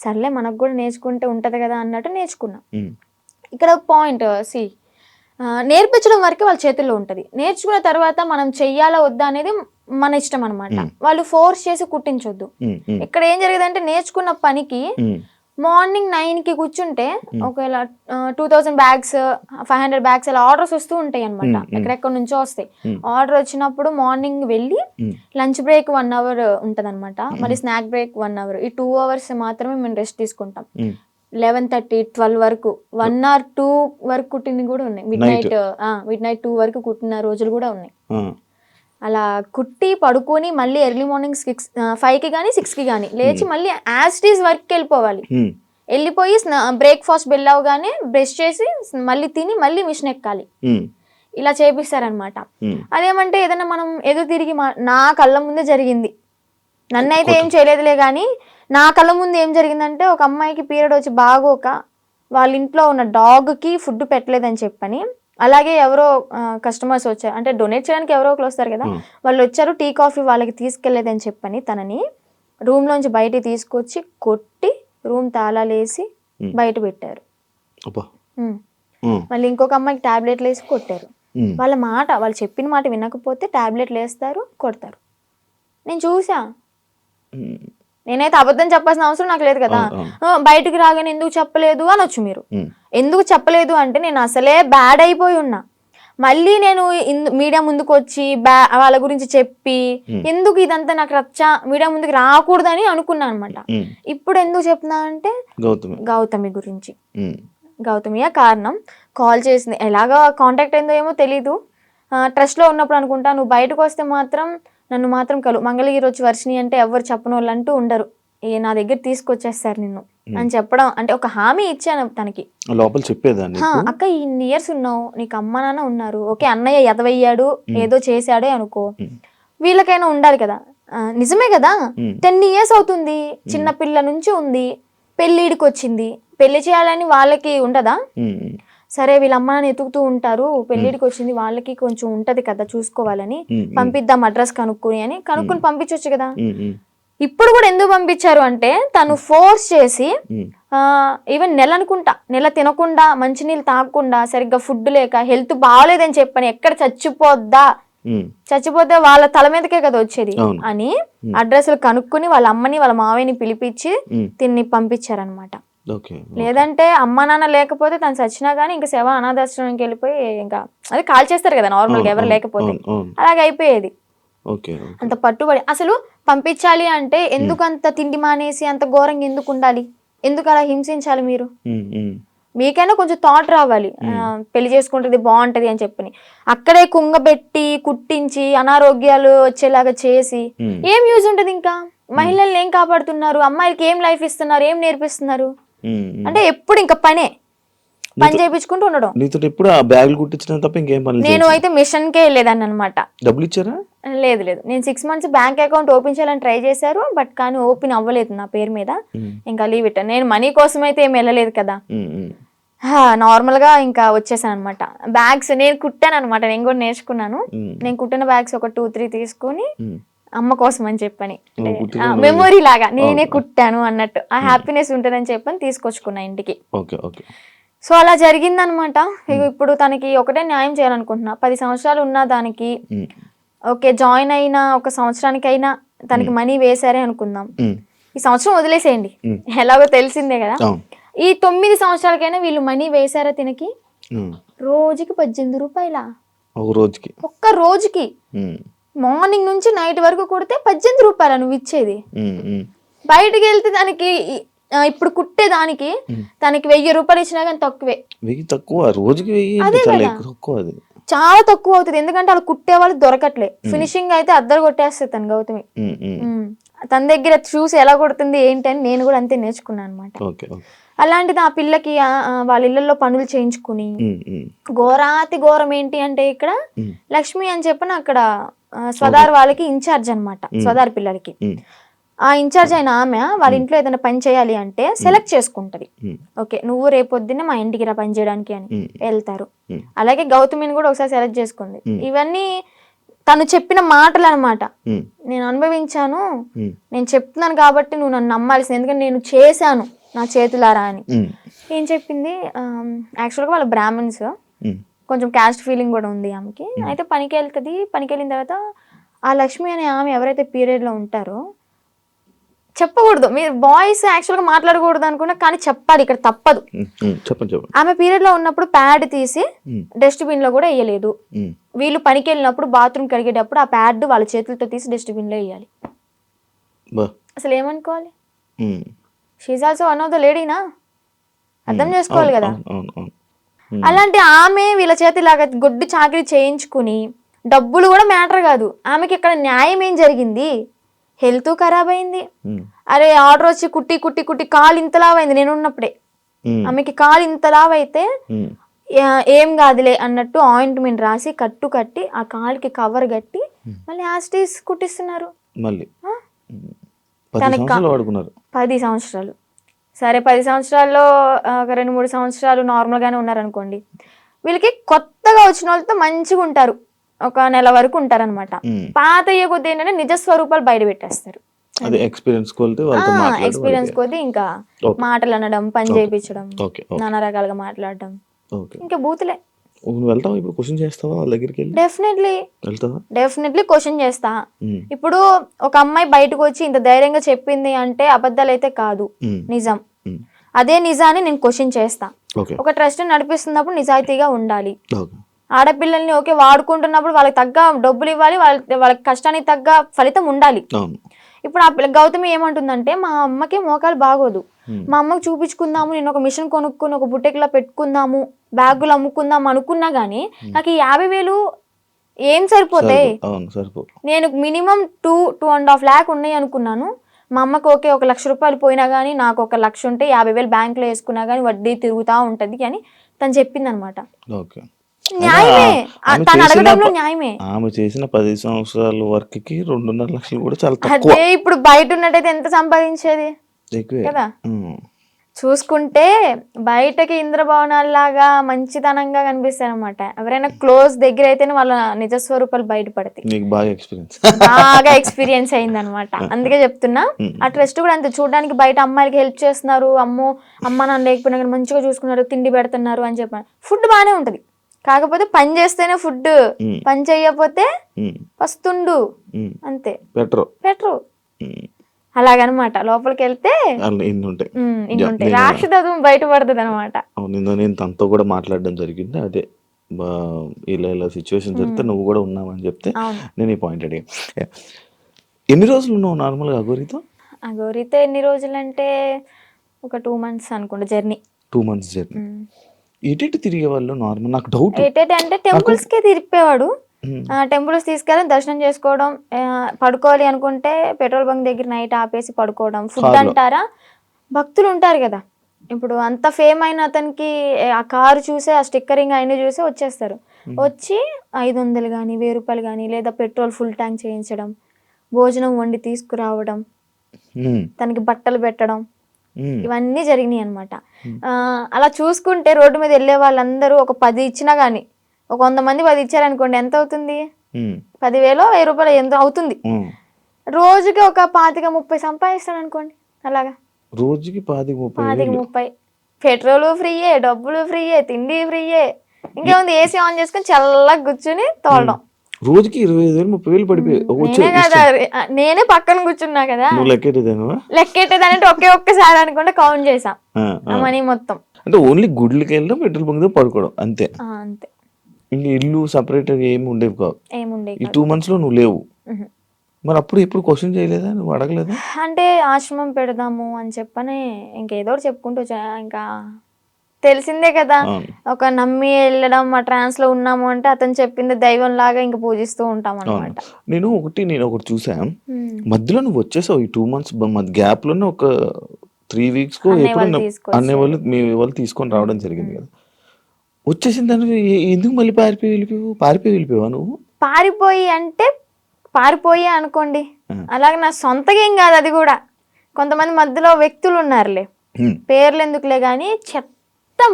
సర్లే మనకు కూడా నేర్చుకుంటే ఉంటది కదా అన్నట్టు నేర్చుకున్నా. ఇక్కడ పాయింట్ నేర్పించడం వరకే వాళ్ళ చేతుల్లో ఉంటది, నేర్చుకున్న తర్వాత మనం చెయ్యాలా వద్దా అనేది మన ఇష్టం అనమాట. వాళ్ళు ఫోర్స్ చేసి కుట్టించొద్దు. ఇక్కడ ఏం జరిగేదంటే నేర్చుకున్న పనికి మార్నింగ్ 9కి కూర్చుంటే ఒకవేళ 2000 bags 500 bags అలా ఆర్డర్స్ వస్తూ ఉంటాయి అనమాట, ఎక్కడెక్కడ నుంచో వస్తాయి. ఆర్డర్ వచ్చినప్పుడు మార్నింగ్ వెళ్ళి లంచ్ బ్రేక్ 1 hour ఉంటది అనమాట, మళ్ళీ స్నాక్ బ్రేక్ 1 hour, ఈ 2 hours మాత్రమే మేము రెస్ట్ తీసుకుంటాం. 11:30 12 వరకు 1 or 2 వరకు కుట్టినవి కూడా ఉన్నాయి, మిడ్ నైట్ 2 వరకు కుట్టిన రోజులు కూడా ఉన్నాయి. అలా కుట్టి పడుకొని మళ్ళీ ఎర్లీ మార్నింగ్ 5కి కానీ 6కి కానీ లేచి మళ్ళీ యాజ్ ఇట్ ఈస్ వర్క్కి వెళ్ళిపోవాలి. వెళ్ళిపోయి బ్రేక్ఫాస్ట్ బెల్ అవగానే బ్రష్ చేసి మళ్ళీ తిని మళ్ళీ మిషన్ ఎక్కాలి. ఇలా చేపిస్తారనమాట. అదేమంటే ఏదైనా మనం ఎదురు తిరిగి నా కళ్ళ ముందే జరిగింది, నన్నైతే ఏం చేయలేదులే కానీ నా కళ్ళ ముందు ఏం జరిగిందంటే ఒక అమ్మాయికి పీరియడ్ వచ్చి బాగోక వాళ్ళ ఇంట్లో ఉన్న డాగ్కి ఫుడ్ పెట్టలేదని చెప్పని, అలాగే ఎవరో కస్టమర్స్ వచ్చారు, అంటే డొనేట్ చేయడానికి ఎవరో ఒకరు వస్తారు కదా, వాళ్ళు వచ్చారు, టీ కాఫీ వాళ్ళకి తీసుకెళ్లేదని చెప్పని తనని రూమ్ లోంచి బయటికి తీసుకొచ్చి కొట్టి రూమ్ తాళాలేసి బయట పెట్టారు. మళ్ళీ ఇంకొక అమ్మాయికి టాబ్లెట్లు వేసి కొట్టారు. వాళ్ళు చెప్పిన మాట వినకపోతే టాబ్లెట్లు వేస్తారు, కొడతారు. నేను చూసా, నేనైతే అబద్ధం చెప్పాల్సిన అవసరం నాకు లేదు కదా. బయటకు రాగానే ఎందుకు చెప్పలేదు అనొచ్చు మీరు. ఎందుకు చెప్పలేదు అంటే నేను అసలే బ్యాడ్ అయిపోయి ఉన్నా, మళ్ళీ నేను మీడియా ముందుకు వచ్చి వాళ్ళ గురించి చెప్పి ఎందుకు ఇదంతా నాకు రచ్చ మీడియా ముందుకు రాకూడదని అనుకున్నా అనమాట. ఇప్పుడు ఎందుకు చెప్తున్నా అంటే గౌతమి గురించి. గౌతమియా కారణం. కాల్ చేసింది, ఎలాగా కాంటాక్ట్ అయిందో ఏమో తెలీదు, ట్రస్ట్ లో ఉన్నప్పుడు అనుకుంటా. నువ్వు బయటకు వస్తే మాత్రం నన్ను మాత్రం మంగళగిరి వచ్చి వర్షిని అంటే ఎవరు చెప్పని వాళ్ళు అంటూ ఉండరు, నా దగ్గర తీసుకొచ్చేస్తారు నిన్ను. అని చెప్పడం, అంటే ఒక హామీ ఇచ్చాను తనకి. లోపల చెప్పేదాన్ని అక్క ఇన్ని ఇయర్స్ ఉన్నావు, నీకు అమ్మ నాన్న ఉన్నారు, ఓకే అన్నయ్య ఎదవయ్యాడు ఏదో చేశాడే అనుకో, వీళ్ళకైనా ఉండాలి కదా. నిజమే కదా, 10 years అవుతుంది, చిన్న పిల్ల నుంచి ఉంది, పెళ్ళిడికి వచ్చింది, పెళ్లి చేయాలని వాళ్ళకి ఉండదా? సరే వీళ్ళ అమ్మ నాన్న ఎతుకుతూ ఉంటారు, పెళ్ళిడికి వచ్చింది, వాళ్ళకి కొంచెం ఉంటది కదా చూసుకోవాలని, పంపిద్దాం అడ్రస్ కనుక్కుని పంపించవచ్చు కదా. ఇప్పుడు కూడా ఎందుకు పంపించారు అంటే తను ఫోర్స్ చేసి, ఈవెన్ నెల తినకుండా, మంచినీళ్ళు తాగకుండా, సరిగ్గా ఫుడ్ లేక, హెల్త్ బాగోలేదని చెప్పని, ఎక్కడ చచ్చిపోతే వాళ్ళ తల మీదకే కదా వచ్చేది అని అడ్రస్లు కనుక్కుని వాళ్ళ అమ్మని వాళ్ళ మావయ్యని పిలిపించి తిన్ని పంపించారనమాట. లేదంటే అమ్మ నాన్న లేకపోతే తను చచ్చినా గానీ ఇంకా శవ అనాథాశ్రమానికి వెళ్ళిపోయి ఇంకా అది కాల్ చేస్తారు కదా నార్మల్ గా ఎవరు లేకపోతే, అలాగే అయిపోయేది. అంత పట్టుబడి అసలు పంపించాలి అంటే ఎందుకు అంత తిండి మానేసి అంత ఘోరంగా ఎందుకు ఉండాలి, ఎందుకు అలా హింసించాలి? మీరు మీకైనా కొంచెం థాట్ రావాలి, పెళ్లి చేసుకుంటుంది బాగుంటది అని చెప్పని. అక్కడే కుంగబెట్టి కుట్టించి అనారోగ్యాలు వచ్చేలాగా చేసి ఏం యూజ్ ఉంటది? ఇంకా మహిళల్ని ఏం కాపాడుతున్నారు? అమ్మాయిలకి ఏం లైఫ్ ఇస్తున్నారు? ఏం నేర్పిస్తున్నారు? అంటే ఎప్పుడు ఇంకా పని చేయించుకుంటూ ఉండడం. ఎప్పుడు ఆ బ్యాగులు కుట్టించడం తప్ప ఇంకేం పని? నేను అయితే మిషన్ కే వెళ్ళేదాన్ని అనమాట. డబ్బులు ఇచ్చారా? లేదు, నేను 6 months బ్యాంక్ అకౌంట్ ఓపెన్ చేయాలని ట్రై చేశారు, బట్ కానీ ఓపెన్ అవ్వలేదు నా పేరు మీద. ఇంకా లీవ్ ఇట్. నేను మనీ కోసం అయితే ఏం వెళ్ళలేదు కదా, నార్మల్ గా ఇంకా వచ్చేసాను అనమాట. బ్యాగ్స్ నేను కుట్టాను అనమాట, నేను కూడా నేర్చుకున్నాను. నేను కుట్టిన బ్యాగ్స్ ఒక 2-3 తీసుకుని అమ్మ కోసం అని చెప్పని, మెమొరీ లాగా నేనే కుట్టాను అన్నట్టు ఆ హ్యాపీనెస్ ఉంటుందని చెప్పని తీసుకొచ్చుకున్నా ఇంటికి. సో అలా జరిగిందనమాట. ఇప్పుడు తనకి ఒకటే న్యాయం చేయాలనుకుంటున్నా. 10 సంవత్సరాలు ఉన్న దానికి ఓకే జాయిన్ అయిన 1 సంవత్సరానికైనా తనకి మనీ వేసారే అనుకుందాం, ఈ సంవత్సరం వదిలేసేయండి, ఎలాగో తెలిసిందే కదా. ఈ 9 సంవత్సరాలకైనా వీళ్ళు మనీ వేసారా తినకి? రోజుకి 18 రూపాయల ఒక్క రోజుకి, మార్నింగ్ నుంచి నైట్ వరకు కొడితే 18 రూపాయల నువ్వు ఇచ్చేది. బయటకు వెళ్తే దానికి ఇప్పుడు కుట్టే దానికి తనకి 1000 రూపాయలు ఇచ్చినా కానీ తక్కువే. చాలా తక్కువ అవుతుంది, ఎందుకంటే వాళ్ళు కుట్టే వాళ్ళు దొరకట్లే. ఫినిషింగ్ అయితే అద్దరు కొట్టేస్తుంది తను గౌతమి. తన దగ్గర చూసి ఎలా కొడుతుంది ఏంటి అని నేను కూడా అంతే నేర్చుకున్నాను అనమాట. అలాంటిది ఆ పిల్లకి వాళ్ళ ఇళ్లలో పనులు చేయించుకుని, ఘోరాతి ఘోరం ఏంటి అంటే ఇక్కడ లక్ష్మి అని చెప్పిన అక్కడ స్వదార్ వాళ్ళకి ఇన్ఛార్జ్ అనమాట, స్వదార్ పిల్లలకి. ఆ ఇన్ఛార్జ్ అయిన ఆమె వాళ్ళ ఇంట్లో ఏదైనా పని చేయాలి అంటే సెలెక్ట్ చేసుకుంటది. ఓకే నువ్వు రేపొద్దున్నే మా ఇంటికి రా పని చేయడానికి అని వెళ్తారు. అలాగే గౌతమిని కూడా ఒకసారి సెలెక్ట్ చేసుకుంది. ఇవన్నీ తను చెప్పిన మాటలు అనమాట. నేను అనుభవించాను, నేను చెప్తున్నాను కాబట్టి నువ్వు నన్ను నమ్మాల్సింది, ఎందుకంటే నేను చేశాను నా చేతులారా అని. ఏం చెప్పింది, యాక్చువల్గా వాళ్ళ బ్రాహ్మణ్స్, కొంచెం క్యాస్ట్ ఫీలింగ్ కూడా ఉంది ఆమెకి. అయితే పనికి వెళ్తుంది. పనికి వెళ్ళిన తర్వాత ఆ లక్ష్మి అనే ఆమె ఎవరైతే పీరియడ్ లో ఉంటారో, చెప్పకూడదు, మీరు బాయ్స్ యాక్చువల్ గా మాట్లాడకూడదు అనుకున్నా కానీ చెప్పాలి, ఇక్కడ తప్పదు. ఆమె పీరియడ్ లో ఉన్నప్పుడు ప్యాడ్ తీసి డస్ట్బిన్ లో కూడా వేయలేదు. వీళ్ళు పనికి వెళ్ళినప్పుడు బాత్రూమ్ కడిగేటప్పుడు ఆ ప్యాడ్ వాళ్ళ చేతులతో తీసి డస్ట్బిన్ లో వేయాలి. అసలు ఏమనుకోవాలి? She also one of the లేడీనా, అర్థం చేసుకోవాలి కదా. అలాంటి ఆమె వీళ్ళ చేతి ఇలాగ గొడ్డు చాకరీ చేయించుకుని, డబ్బులు కూడా మ్యాటర్ కాదు ఆమెకి. ఇక్కడ న్యాయం ఏం జరిగింది? హెల్త్ ఖరాబ్ అయింది. అరే ఆర్డర్ వచ్చి కుట్టి కుట్టి కుట్టి కాలు ఇంతలావైంది. నేను ఉన్నప్పుడే ఆమెకి కాలు ఇంతలావైతే ఏం కాదులే అన్నట్టు ఆయింట్మెంట్ రాసి కట్టి ఆ కాలుకి కవర్ కట్టి మళ్ళీ యాస్టీస్ కుట్టిస్తున్నారు. 10 సంవత్సరాలు. సరే 10 సంవత్సరాల్లో ఒక 2-3 సంవత్సరాలు నార్మల్ గానే ఉన్నారనుకోండి. వీళ్ళకి కొత్తగా వచ్చిన వాళ్ళతో మంచిగా ఉంటారు, ఒక నెల వరకు ఉంటారనమాట. పాత అయ్యే కొద్ది ఏంటంటే నిజ స్వరూపాలు బయట పెట్టేస్తారు. ఎక్స్పీరియన్స్ కొద్ది ఇంకా మాటలు అనడం, పని చేయించడం, నానా రకాలుగా మాట్లాడడం, ఇంకా బూతులే. డెఫినెట్లీ క్వశ్చన్ చేస్తా. ఇప్పుడు ఒక అమ్మాయి బయటకు వచ్చి ఇంత ధైర్యంగా చెప్పింది అంటే అబద్ధాలు అయితే కాదు, నిజం. అదే నిజాన్ని నేను క్వశ్చన్ చేస్తా. ఒక ట్రస్ట్ నడిపిస్తున్నప్పుడు నిజాయితీగా ఉండాలి. ఆడపిల్లల్ని ఓకే వాడుకుంటున్నప్పుడు వాళ్ళకి తగ్గ డబ్బులు ఇవ్వాలి, వాళ్ళకి కష్టానికి తగ్గ ఫలితం ఉండాలి. ఇప్పుడు ఆ పిల్ల గౌతమి ఏమంటుందంటే, మా అమ్మకి మోకాలు బాగోదు, మా అమ్మకి చూపించుకుందాము, నేను ఒక మిషన్ కొనుక్కుని ఒక బుట్టెక్లా పెట్టుకుందాము, బ్యాగులు అమ్ముకుందాం అనుకున్నా గానీ నాకు ఈ 50,000 ఏం సరిపోతాయి? నేను మినిమం 2.5 lakh ఉన్నాయి అనుకున్నాను, మా అమ్మకి ఓకే 1 లక్ష రూపాయలు పోయినా కానీ నాకు 1 లక్ష ఉంటే 50,000 బ్యాంకులో వేసుకున్నా కానీ వడ్డీ తిరుగుతూ ఉంటుంది అని తను చెప్పింది అనమాట. ఓకే. న్యాయమే, ఆమె తను చేసిన అడగడంలో న్యాయమే. ఆమె చేసిన 10 సంవత్సరాల వర్క్కి 2.5 లక్షలు కూడా చాలా తక్కువ. అదే ఇప్పుడు బయట ఉన్నట్టయితే ఎంత సంపాదించేది ఎక్కువే కదా. చూసుకుంటే బయటకి ఇంద్రభవనాల్లాగా మంచితనంగా కనిపిస్తాయి అనమాట. ఎవరైనా క్లోజ్ దగ్గర అయితేనే వాళ్ళ నిజస్వరూపాలు బయటపడతాయి. నీకు బాగా ఎక్స్పీరియన్స్ అయింది అనమాట. అందుకే చెప్తున్నా. ఆ ట్రస్ట్ కూడా అంతే, చూడడానికి బయట అమ్మాయిలకి హెల్ప్ చేస్తున్నారు, అమ్మ నాన్న లేకపోయినా కానీ మంచిగా చూసుకున్నారు, తిండి పెడుతున్నారు అని చెప్పాను. ఫుడ్ బాగానే ఉంటది, కాకపోతే పని చేస్తేనే ఫుడ్, పని చెయ్యకపోతే పస్తుండు అంతే, పెట్రు అలాగనమాట. లోపలికి వెళ్తే ఇన్ని ఉంటాయి, రాక్షసత్వం బయటపడుతుంది అనమాట. నేను తనతో కూడా మాట్లాడడం జరిగింది. అదే ఇలా సిచ్యువేషన్ జరిగితే నువ్వు కూడా ఉన్నావని చెప్తే నేను ఈ పాయింట్ అడిగా. ఎన్ని రోజులు ఉన్నావు నార్మల్గా అఘోరితో? ఎన్ని రోజులు అంటే ఒక 2 months అనుకుంటా జర్నీ. 2 months journey. ఎటు తిరిగే వాళ్ళు నార్మల్? నాకు డౌట్ అంటే టెంపుల్స్ కే తిరిగిపోయేవాడు. టెంపుల్స్ తీసుకెళ్ళి దర్శనం చేసుకోవడం, పడుకోవాలి అనుకుంటే పెట్రోల్ బంక్ దగ్గర నైట్ ఆపేసి పడుకోవడం. ఫుడ్ అంటారా, భక్తులు ఉంటారు కదా, ఇప్పుడు అంత ఫేమ్ అయిన అతనికి ఆ కారు చూసే, ఆ స్టిక్కరింగ్ అయిన చూసే వచ్చేస్తారు. వచ్చి 500 కానీ 1000 రూపాయలు కానీ, లేదా పెట్రోల్ ఫుల్ ట్యాంక్ చేయించడం, భోజనం వండి తీసుకురావడం, తనకి బట్టలు పెట్టడం, ఇవన్నీ జరిగినాయి అనమాట. అలా చూసుకుంటే రోడ్డు మీద వెళ్ళే వాళ్ళందరూ ఒక 10 ఇచ్చినా గానీ, ఒక 100 మంది 10 ఇచ్చారనుకోండి, ఎంత అవుతుంది? 10,000 1000 రూపాయలు ఎంత అవుతుంది? రోజుకి ఒక 25-30 సంపాదిస్తాడు అనుకోండి. అలాగా రోజుకి 25-30. పెట్రోల్ ఫ్రీయే, డబ్బులు ఫ్రీయే, తిండి ఫ్రీయే, ఇంకేముంది ఏసీ ఆన్ చేసుకుని చల్లగా కూర్చుని తోలడం. రోజుకి 25,000-30,000 పడిపోయి నేనే పక్కన కూర్చున్నా కదా, లెక్కెట్టేదానంటే ఒక్కసారి అనుకుంటే కౌంట్ చేసాం మనీ మొత్తం. అంటే ఓన్లీ గుడ్లకి వెళ్ళడం, పెట్రోల్ బంక్ పడుకోవడం అంతే. ఇంకా ఇల్లు సపరేట్ ఏమి ఉండేవి కావు. ఈ 2 months లో నువ్వు లేవు. మరి అప్పుడు ఎప్పుడు క్వశ్చన్ చేయలేదా, నువ్వు అడగలేదా? అంటే ఆశ్రమం పెడదాము అని చెప్పని ఇంకేదో చెప్పుకుంటూ ఇంకా తెలిసిందే కదా, ఒక నమ్మి వెళ్ళడం, ఆ ట్రాన్స్ లో ఉన్నాము అంటే అతను చెప్పింది దైవం లాగా ఇంకా పూజిస్తూ ఉంటాం అనమాట. నేను ఒకటి చూసా, మధ్యలో నువ్వు వచ్చేసావు ఈ 2 months గ్యాప్ లోనే ఒక 3 weeks అనే వాళ్ళు మీ వాళ్ళు తీసుకొని రావడం జరిగింది కదా. వచ్చేసిన దానికి ఎందుకు మళ్ళీ పారిపోయి వెళ్ళిపోయావా నువ్వు? పారిపోయి అనుకోండి, అలాగే నా సొంతగా ఏం కాదు. అది కూడా కొంతమంది మధ్యలో వ్యక్తులు ఉన్నారులే, పేర్లు ఎందుకులే గాని చెత్త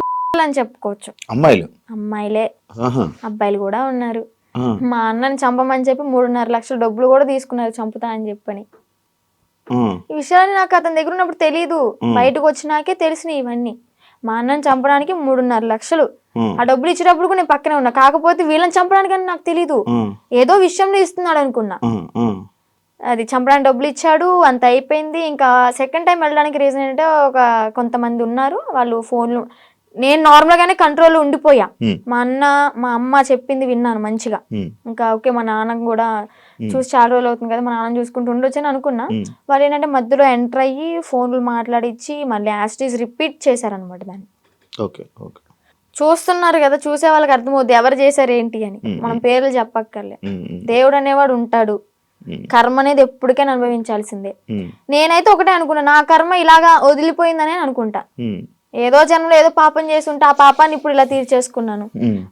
అని చెప్పుకోవచ్చు. అమ్మాయిలే, అబ్బాయిలు కూడా ఉన్నారు. మా అన్నని చంపమని చెప్పి 3.5 లక్షల డబ్బులు కూడా తీసుకున్నారు, చంపుతా అని చెప్పని. ఈ విషయాన్ని నాకు అతని దగ్గర ఉన్నప్పుడు తెలీదు, బయటకు వచ్చినాకే తెలిసినాయి ఇవన్నీ. మా అన్నని చంపడానికి 3.5 లక్షలు, ఆ డబ్బులు ఇచ్చేటప్పుడు కూడా నేను పక్కనే ఉన్నా. కాకపోతే వీళ్ళని చంపడానికి అని నాకు తెలీదు, ఏదో విషయంలో ఇస్తున్నాడు అనుకున్నా. అది చంపడానికి డబ్బులు ఇచ్చాడు, అంత అయిపోయింది. ఇంకా సెకండ్ టైం వెళ్ళడానికి రీజన్ ఏంటంటే, కొంతమంది ఉన్నారు వాళ్ళు ఫోన్లు, నేను నార్మల్ గానే కంట్రోల్ ఉండిపోయా. మా అమ్మ చెప్పింది విన్నాను మంచిగా. ఇంకా ఓకే, మా నాన్న కూడా చూసి చాలా రోజులు అవుతుంది కదా, మా నాన్న చూసుకుంటూ ఉండొచ్చు అని అనుకున్నా. వాళ్ళు ఏంటంటే మధ్యలో ఎంటర్ అయ్యి ఫోన్లు మాట్లాడిచ్చి మళ్ళీ యాస్టీస్ రిపీట్ చేశారనమాట దాన్ని. చూస్తున్నారు కదా, చూసే వాళ్ళకి అర్థమవుద్ది ఎవరు చేశారు ఏంటి అని. మనం పేర్లు చెప్పక్కర్లే, దేవుడు అనేవాడు ఉంటాడు, కర్మ అనేది ఎప్పటికైనా అనుభవించాల్సిందే. నేనైతే ఒకటే అనుకున్నా, నా కర్మ ఇలాగా వదిలిపోయిందనే అనుకుంటా. ఏదో జన్మలో ఏదో పాపం చేసి ఉంటే ఆ పాపాన్ని ఇప్పుడు ఇలా తీర్చేసుకున్నాను.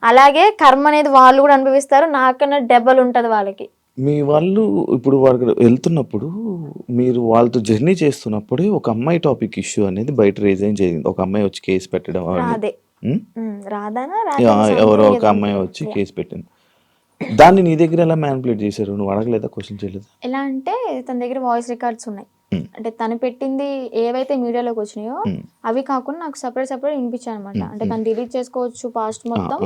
అలాగే కర్మ అనేది వాళ్ళు కూడా అనుభవిస్తారు, నాకన్నా డబల్ ఉంటది వాళ్ళకి. మీ వాళ్ళు ఇప్పుడు వాళ్ళకి వెళ్తున్నప్పుడు, మీరు వాళ్ళతో జర్నీ చేస్తున్నప్పుడు ఒక అమ్మాయి టాపిక్ ఇష్యూ అనేది బయట రేజ్ జరిగింది. ఒక అమ్మాయి వచ్చి కేసు పెట్టడం, ఎవరో ఒక అమ్మాయి వచ్చి కేసు పెట్టింది. దాన్ని నీ దగ్గర ఎలా మ్యానిపులేట్ చేశారు? నువ్వు అడగలేదా, క్వశ్చన్ చేయలేదా? ఎలా అంటే తన దగ్గర వాయిస్ రికార్డ్స్ ఉన్నాయి. అంటే తను పెట్టింది ఏవైతే మీడియాలోకి వచ్చినాయో అవి కాకుండా నాకు సపరేట్ వినిపించాయి అనమాట. అంటే తను డిలీట్ చేసుకోవచ్చు, పాస్ట్ మొత్తం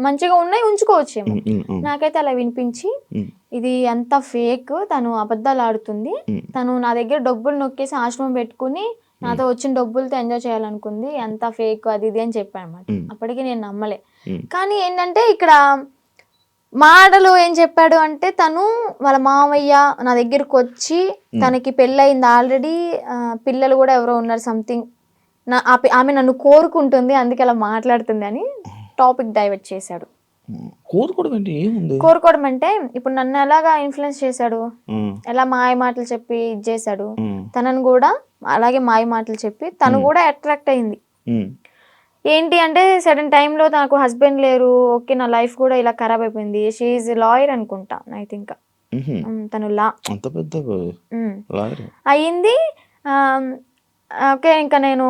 మంచిగా ఉన్నాయి ఉంచుకోవచ్చు ఏమో. నాకైతే అలా వినిపించి, ఇది అంత ఫేక్, తను అబద్ధాలు ఆడుతుంది, తను నా దగ్గర డబ్బులు నొక్కేసి ఆశ్రమం పెట్టుకుని నాతో వచ్చిన డబ్బులతో ఎంజాయ్ చేయాలనుకుంది, ఎంత ఫేక్ అది ఇది అని చెప్పాను అనమాట. అప్పటికి నేను నమ్మలే. కానీ ఏంటంటే ఇక్కడ మాటలు ఏం చెప్పాడు అంటే, తను వాళ్ళ మామయ్య నా దగ్గరకు వచ్చి తనకి పెళ్ళయింది ఆల్రెడీ, పిల్లలు కూడా ఎవరో ఉన్నారు సంథింగ్, ఆమె నన్ను కోరుకుంటుంది అందుకే అలా మాట్లాడుతుంది అని టాపిక్ డైవర్ట్ చేశాడు. కోరుకోవడం అంటే ఏముంది? కోరుకోవడం అంటే ఇప్పుడు నన్ను ఎలాగా ఇన్ఫ్లుయెన్స్ చేశాడు, ఉమ్, ఎలా మాయ మాటలు చెప్పి ఇది చేశాడు, ఉమ్, తనను కూడా అలాగే మాయ మాటలు చెప్పి తను కూడా అట్రాక్ట్ అయింది. ఉమ్, ఏంటి అంటే సడన్ టైంలో నాకు హస్బెండ్ లేరు, ఓకే నా లైఫ్ కూడా ఇలా ఖరాబ్ అయిపోయింది. షీఈ్ లాయర్ అనుకుంటా ఐ థింక్. తను లా అంత పెద్ద లాయర్ అయ్యింది. ఓకే ఇంకా నేను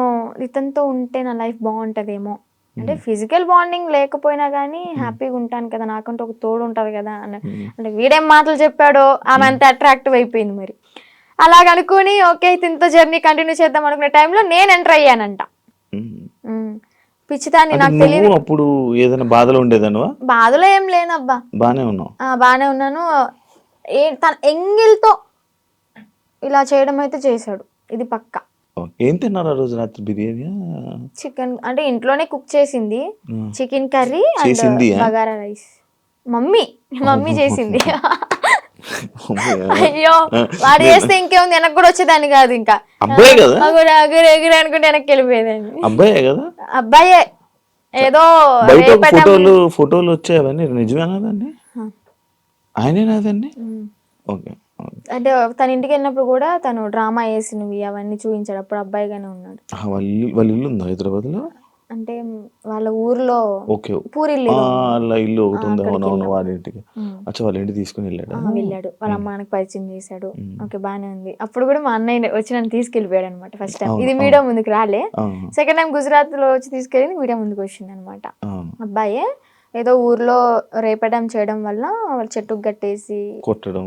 ఇతనితో ఉంటే నా లైఫ్ బాగుంటుందేమో అంటే ఫిజికల్ బాండింగ్ లేకపోయినా కానీ హ్యాపీగా ఉంటాను కదా, నాకంటే ఒక తోడు ఉంటుంది కదా అంటే వీడేం మాటలు చెప్పాడో ఆమె అంత అట్రాక్టివ్ అయిపోయింది. మరి అలాగనుకుని ఓకే ఇతనితో జర్నీ కంటిన్యూ చేద్దాం అనుకునే టైంలో నేను ఎంటర్ అయ్యానంట. పిచ్చిదాన్ని, నాకు తెలియదు. అప్పుడు ఏదైనా బాధలో ఉండేదానువా? బాధలో ఏం లేనబ్బా, బానే ఉన్నావు. బాగానే ఉన్నాను. తన ఎంగిల్తో ఇలా చేయడం అయితే చేశాడు, ఇది పక్కా. ఏం తిన్నారు ఆ రోజు రాత్రి? బిర్యానీ, చికెన్ అంటే ఇంట్లోనే కుక్ చేసింది, చికెన్ కర్రీ చేసింది, అండ్ బగారా రైస్. మమ్మీ చేసింది. అయ్యో వాడు చేస్తే ఇంకేముంది, వెనక్కి కూడా వచ్చేదాన్ని కాదు. ఇంకా అబ్బాయి కదా, ఎగురు అనుకుంటే వెనక్కి వెళ్ళిపోయేదాన్ని. అబ్బాయే కదా, అబ్బాయే. ఏదో ఫోటోలు వచ్చాయి, అవన్నీ నిజమేనా? దాన్ని ఆయనేనాదండి? ఓకే. అంటే తన ఇంటికి వెళ్ళినప్పుడు కూడా తను డ్రామా వేసినవి అవన్నీ చూపించాడు. అప్పుడు అబ్బాయిగానే ఉన్నాడు. వాళ్ళ ఇల్లు ఉందా హైదరాబాద్ లో? అంటే వాళ్ళ ఊర్లో పూరిల్లు ఇల్లు ఒకటి ఉంది. అవునవును, వాళ్ళ ఇంటికి. అచ్చా, వాళ్ళ ఇంటికి తీసుకుని వెళ్ళాడు. వాళ్ళ అమ్మానికి పరిచయం చేశాడు. ఓకే బానే ఉంది. అప్పుడు కూడా మా అన్నయ్య వచ్చి నన్ను తీసుకెళ్ళిపోయాడు అనమాట. ఫస్ట్ టైం ఇది మీడియా ముందుకు రాలే, సెకండ్ టైం గుజరాత్ లో వచ్చి తీసుకెళ్ళి మీడియా ముందుకు వచ్చింది అనమాట. అబ్బాయే ఏదో ఊర్లో రేపడం చేయడం వల్ల వాళ్ళు చెట్టుకు కట్టేసి కొట్టడం,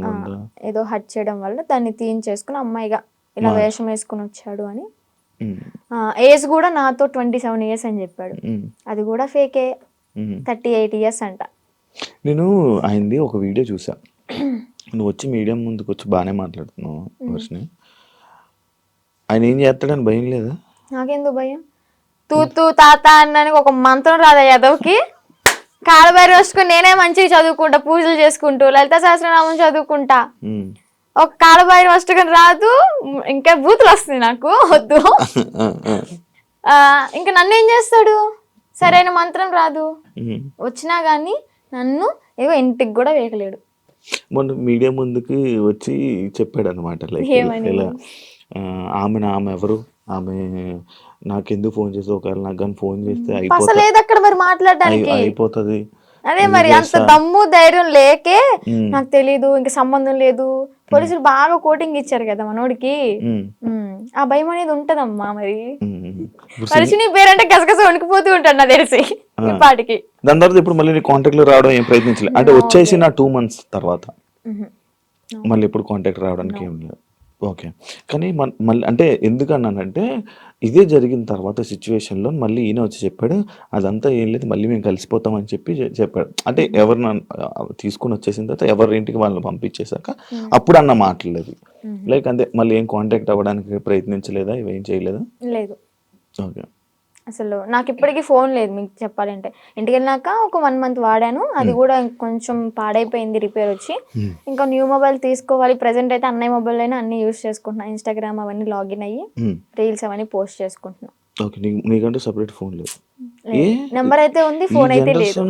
ఏదో హట్ చేయడం వల్ల దాన్ని తీయించేసుకుని అమ్మాయిగా ఇలా వేషం వేసుకుని వచ్చాడు అని. ఏజ్ కూడా నాతో 27 years అని చెప్పాడు. అది కూడా ఫేకే, 38 years అంట. నేను ఆయనది ఒక వీడియో చూసా. నువ్వు వచ్చి మీడియం ముందుకు వచ్చి బాగానే మాట్లాడుతున్నావు వర్షిని. ఆయన ఏం చేస్తాడని భయం లేదా? నాకెందుకు భయం? తూ తాత అన్నానికి ఒక మంత్రం రాదా యాదవ్కి? కాళ్ళబైరు వస్తుకుని నేనే మంచిగా చదువుకుంటా, పూజలు చేసుకుంటూ లలిత సహస్రనామం చదువుకుంటా. ఒక కాళ్ళబైరు వస్తుకుని రాదు, ఇంకా బూతులు వస్తుంది నాకు, వద్దు. ఇంకా నన్ను ఏం చేస్తాడు? సరైన మంత్రం రాదు, వచ్చినా గానీ నన్ను ఏవో ఇంటికి కూడా వేయలేడు. మొన్న మీడియా ముందుకు వచ్చి చెప్పాడు అనమాట, లైక్ ఇలా ఆమె ఎవరు, ఆమె నాకెందుకు ఫోన్ చేస్తే, ఒకవేళ నాకు కానీ ఫోన్ చేస్తే అయిపోతుంది. అదే మరి అంత దమ్ము ధైర్యం లేకే నాకు తెలీదు, ఇంకా సంబంధం లేదు. పోలీసులు బాగా కోటింగ్ ఇచ్చారు కదా మనోడికి, ఆ భయం అనేది ఉంటదమ్మా. మరి మనిషిని పేరంటే గసగస వణికిపోతూ ఉంటాడు నాకు తెలిసి ఇప్పటికి. దాని తర్వాత ఇప్పుడు మళ్ళీ కాంటాక్ట్ లో రావడం ఏం ప్రయత్నించలేదు అంటే? వచ్చేసి నా 2 months తర్వాత మళ్ళీ ఇప్పుడు కాంటాక్ట్ రావడానికి ఏం లేదు. ఓకే. కానీ మళ్ళీ అంటే ఎందుకన్నానంటే, ఇదే జరిగిన తర్వాత సిచ్యువేషన్లో మళ్ళీ ఈయన వచ్చి చెప్పాడు, అదంతా ఏం లేదు, మళ్ళీ మేము కలిసిపోతామని చెప్పాడు. అంటే ఎవరిని తీసుకుని వచ్చేసిన తర్వాత ఎవరి ఇంటికి వాళ్ళని పంపించేశాక అప్పుడు అన్న మాటలేదు. లైక్ అంతే, మళ్ళీ ఏం కాంటాక్ట్ అవ్వడానికి ప్రయత్నించలేదా, ఇవేం చేయలేదా? లేదు. ఓకే. అసలు నాకు ఇప్పటికీ ఫోన్ లేదు. మీకు చెప్పాలంటే ఇంటికి వెళ్ళినాక ఒక 1 month వాడాను, అది కూడా కొంచెం పాడైపోయింది, రిపేర్ వచ్చి. ఇంకా న్యూ మొబైల్ తీసుకోవాలి. ప్రెసెంట్ అయితే అన్నయ్య మొబైల్ అయినా అన్ని యూస్ చేసుకుంటున్నా, ఇన్స్టాగ్రామ్ అవన్నీ లాగిన్ అయ్యి రీల్స్ అవన్నీ పోస్ట్ చేసుకుంటున్నా. నీకంటే సెపరేట్ ఫోన్ లేదు? నెంబర్ అయితే ఉంది, ఫోన్ అయితే లేదు.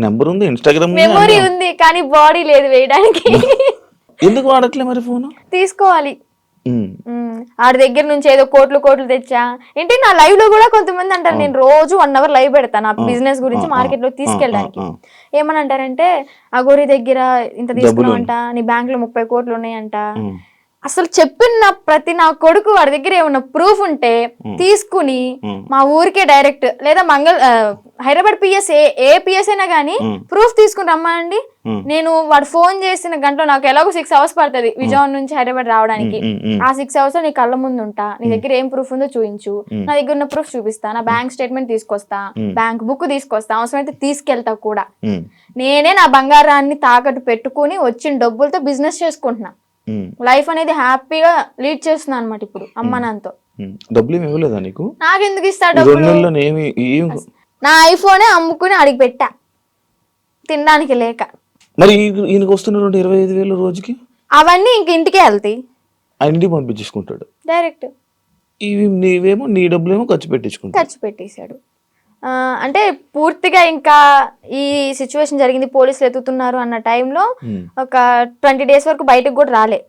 నెంబర్ ఉంది, ఇన్స్టాగ్రామ్ మెమొరీ ఉంది, కానీ బాడీ లేదు వేయడానికి. ఎందుకు వాడట్లే మరి ఫోన్? తీసుకోవాలి. ఆడి దగ్గర నుంచి ఏదో కోట్లు తెచ్చా ఏంటి. నా లైవ్ లో కూడా కొంతమంది అంటారు, నేను రోజు 1 hour లైవ్ పెడతాను నా బిజినెస్ గురించి మార్కెట్ లో తీసుకెళ్ళడానికి. ఏమని అంటారంటే, అగోరి దగ్గర ఇంత తీసుకున్నావంట, నీ బ్యాంక్ లో 30 కోట్లు ఉన్నాయంట. అసలు చెప్పిన ప్రతి నా కొడుకు వాడి దగ్గర ఏమన్నా ప్రూఫ్ ఉంటే తీసుకుని మా ఊరికే డైరెక్ట్ లేదా హైదరాబాద్ పిఎస్ ఏ పిఎస్ అయినా గానీ ప్రూఫ్ తీసుకుని రమ్మండి. నేను వాడు ఫోన్ చేసిన గంటలో నాకు ఎలాగో 6 hours పడుతుంది విజయవాడ నుంచి హైదరాబాద్ రావడానికి. ఆ 6 hours నీ కళ్ళ ముందు ఉంటా, నీ దగ్గర ఏం ప్రూఫ్ ఉందో చూపించు, నా దగ్గర ఉన్న ప్రూఫ్ చూపిస్తా, నా బ్యాంక్ స్టేట్మెంట్ తీసుకొస్తా, బ్యాంక్ బుక్ తీసుకొస్తా, అవసరమైతే తీసుకెళ్తా కూడా. నేనే నా బంగారాన్ని తాకట్టు పెట్టుకుని వచ్చిన డబ్బులతో బిజినెస్ చేసుకుంటున్నా. లైఫ్ అనేది హ్యాపీగా లీడ్ చేస్తున్నా అనమాట ఇప్పుడు అమ్మ నాన్నతో. డబ్బులు ఇవ్వలేదా నీకు? నాకెందుకు ఇస్తా డబ్బులు? నా ఐఫోనే అమ్ముకుని అడిగి పెట్టా తినడానికి లేక. మరి ఈయనకు వస్తున్న 25,000 రోజుకి అవన్నీ ఇంక ఇంటికే వెళ్తాయి, ఆయన ఇంటికి పంపించేసుకుంటాడు డైరెక్ట్. ఇవి నీవేమో నీ డబ్బులేమో ఖర్చు పెట్టేశాడు. అంటే పూర్తిగా ఇంకా ఈ సిచ్యువేషన్ జరిగింది, పోలీసులు ఎత్తుతున్నారు అన్న టైంలో ఒక 20 days వరకు బయటకు కూడా రాలే.